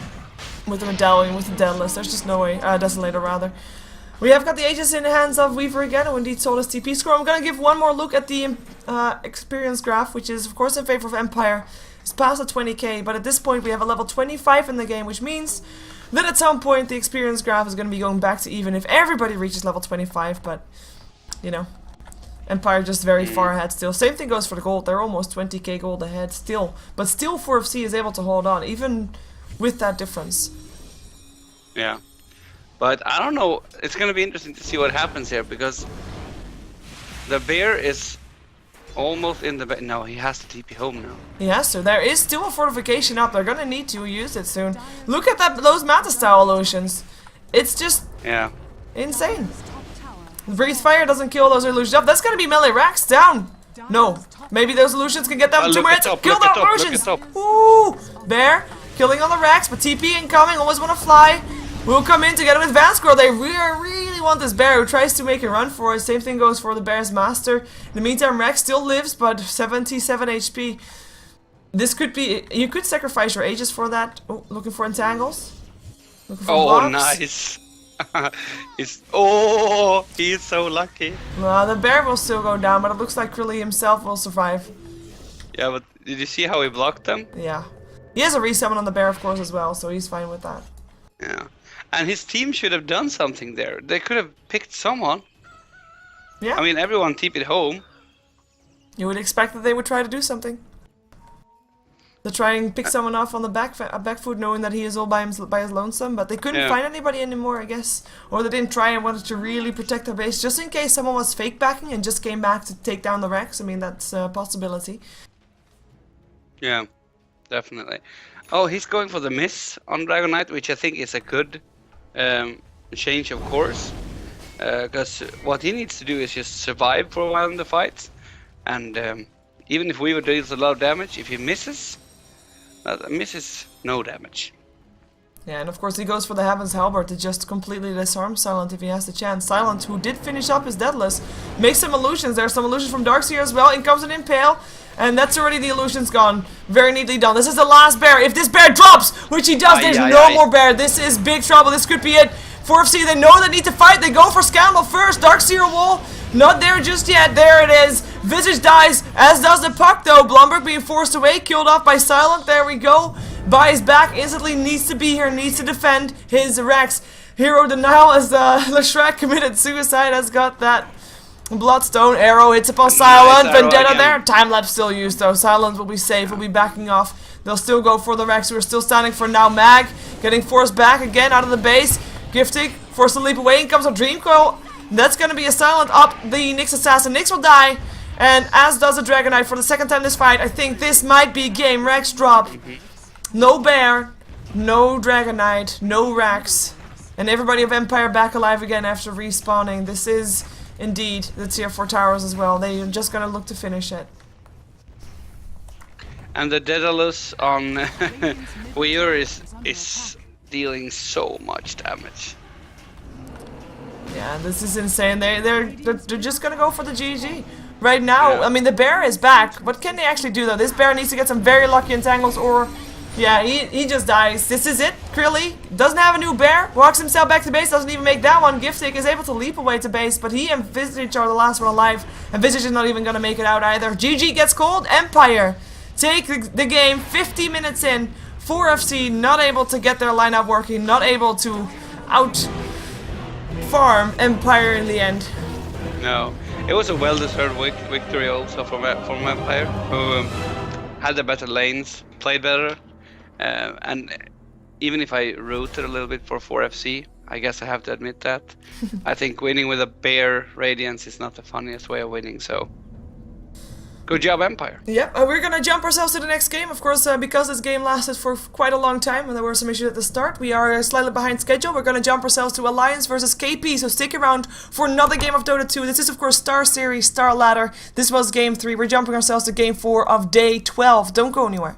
With the Medallion, with the Daedalus, there's just no way. Desolator, rather. We have got the Aegis in the hands of Weaver again, who indeed sold his TP score. I'm gonna give one more look at the experience graph, which is, of course, in favor of Empire. It's past the 20k, but at this point we have a level 25 in the game, which means that at some point the experience graph is gonna be going back to even if everybody reaches level 25, but, you know. Empire just very far ahead still. Same thing goes for the gold. They're almost 20k gold ahead still. But still 4FC is able to hold on, even with that difference. Yeah. But I don't know. It's going to be interesting to see what happens here because the bear is almost in the... No, he has to TP home now. Yeah, so there is still a fortification up. They're going to need to use it soon. Look at those Mata style illusions. It's just insane. Breathe Fire doesn't kill those illusions up. That's gonna be melee racks down. No. Maybe those illusions can get them 2 minutes. Kill those illusions! Ooh! Bear killing on the racks, but TP incoming, always wanna fly. Will come in together with Vanscroll. They really want this bear who tries to make a run for it. Same thing goes for the bear's master. In the meantime, Rex still lives, but 77 HP. This could be... You could sacrifice your Aegis for that. Oh, looking for entangles. Looking for blocks. Nice. He's so lucky. Well, the bear will still go down, but it looks like Krilly himself will survive. Yeah, but did you see how he blocked them? Yeah. He has a resummon on the bear, of course, as well, so he's fine with that. Yeah. And his team should have done something there. They could have picked someone. Yeah. I mean, everyone TP'd home. You would expect that they would try to do something. To try and pick someone off on the back foot, knowing that he is all by his lonesome, but they couldn't find anybody anymore, I guess. Or they didn't try and wanted to really protect their base, just in case someone was fake backing and just came back to take down the Rex. I mean, that's a possibility. Yeah, definitely. Oh, he's going for the miss on Dragon Knight, which I think is a good change of course. Because what he needs to do is just survive for a while in the fight. And even if Weaver deals a lot of damage, if he misses... misses no damage. Yeah, and of course he goes for the Heaven's Halberd to just completely disarm Silent if he has the chance. Silent, who did finish up his Daedalus, makes some illusions. There are some illusions from Darkseer as well. In comes an Impale, and that's already the illusions gone. Very neatly done. This is the last bear. If this bear drops, which he does, there's no more bear. This is big trouble. This could be it. 4FC, they know they need to fight. They go for Scandal first. Darkseer wall, not there just yet. There it is. Visage dies, as does the puck though. Blumberg being forced away, killed off by Silent. There we go. Buys back instantly, needs to be here, needs to defend his Rex. Hero denial as Leshrac committed suicide, has got that Bloodstone arrow, hits upon Silent. Vendetta there. Time lapse still used though. Silent will be safe, will be backing off. They'll still go for the Rex, who are still standing for now. Mag getting forced back again out of the base. Giftig forced to leap away, and comes a Dream Coil. That's gonna be a Silent up the Nyx Assassin. Nyx will die. And as does the Dragon Knight for the second time this fight. I think this might be game. Rex drop. No bear, no Dragon Knight, no Rex. And everybody of Empire back alive again after respawning. This is indeed the tier 4 towers as well. They're just gonna look to finish it. And the Daedalus on Weir is dealing so much damage. Yeah, this is insane. They're just gonna go for the GG. Right now, I mean, the bear is back. What can they actually do though? This bear needs to get some very lucky entangles, or yeah, he just dies. This is it. Krilly doesn't have a new bear. Walks himself back to base. Doesn't even make that one. Giftig is able to leap away to base, but he and Visage are the last one alive. And Visage is not even gonna make it out either. GG gets called. Empire take the game 50 minutes in. 4FC not able to get their lineup working. Not able to out farm Empire in the end. No. It was a well-deserved victory also from Empire, who had the better lanes, played better, and even if I rooted a little bit for 4FC, I guess I have to admit that. I think winning with a Bear Radiance is not the funniest way of winning, so... Good job, Empire. Yep, we're gonna jump ourselves to the next game. Of course, because this game lasted for quite a long time and there were some issues at the start, we are slightly behind schedule. We're gonna jump ourselves to Alliance versus KP, so stick around for another game of Dota 2. This is, of course, Star Series, Star Ladder. This was Game 3. We're jumping ourselves to Game 4 of Day 12. Don't go anywhere.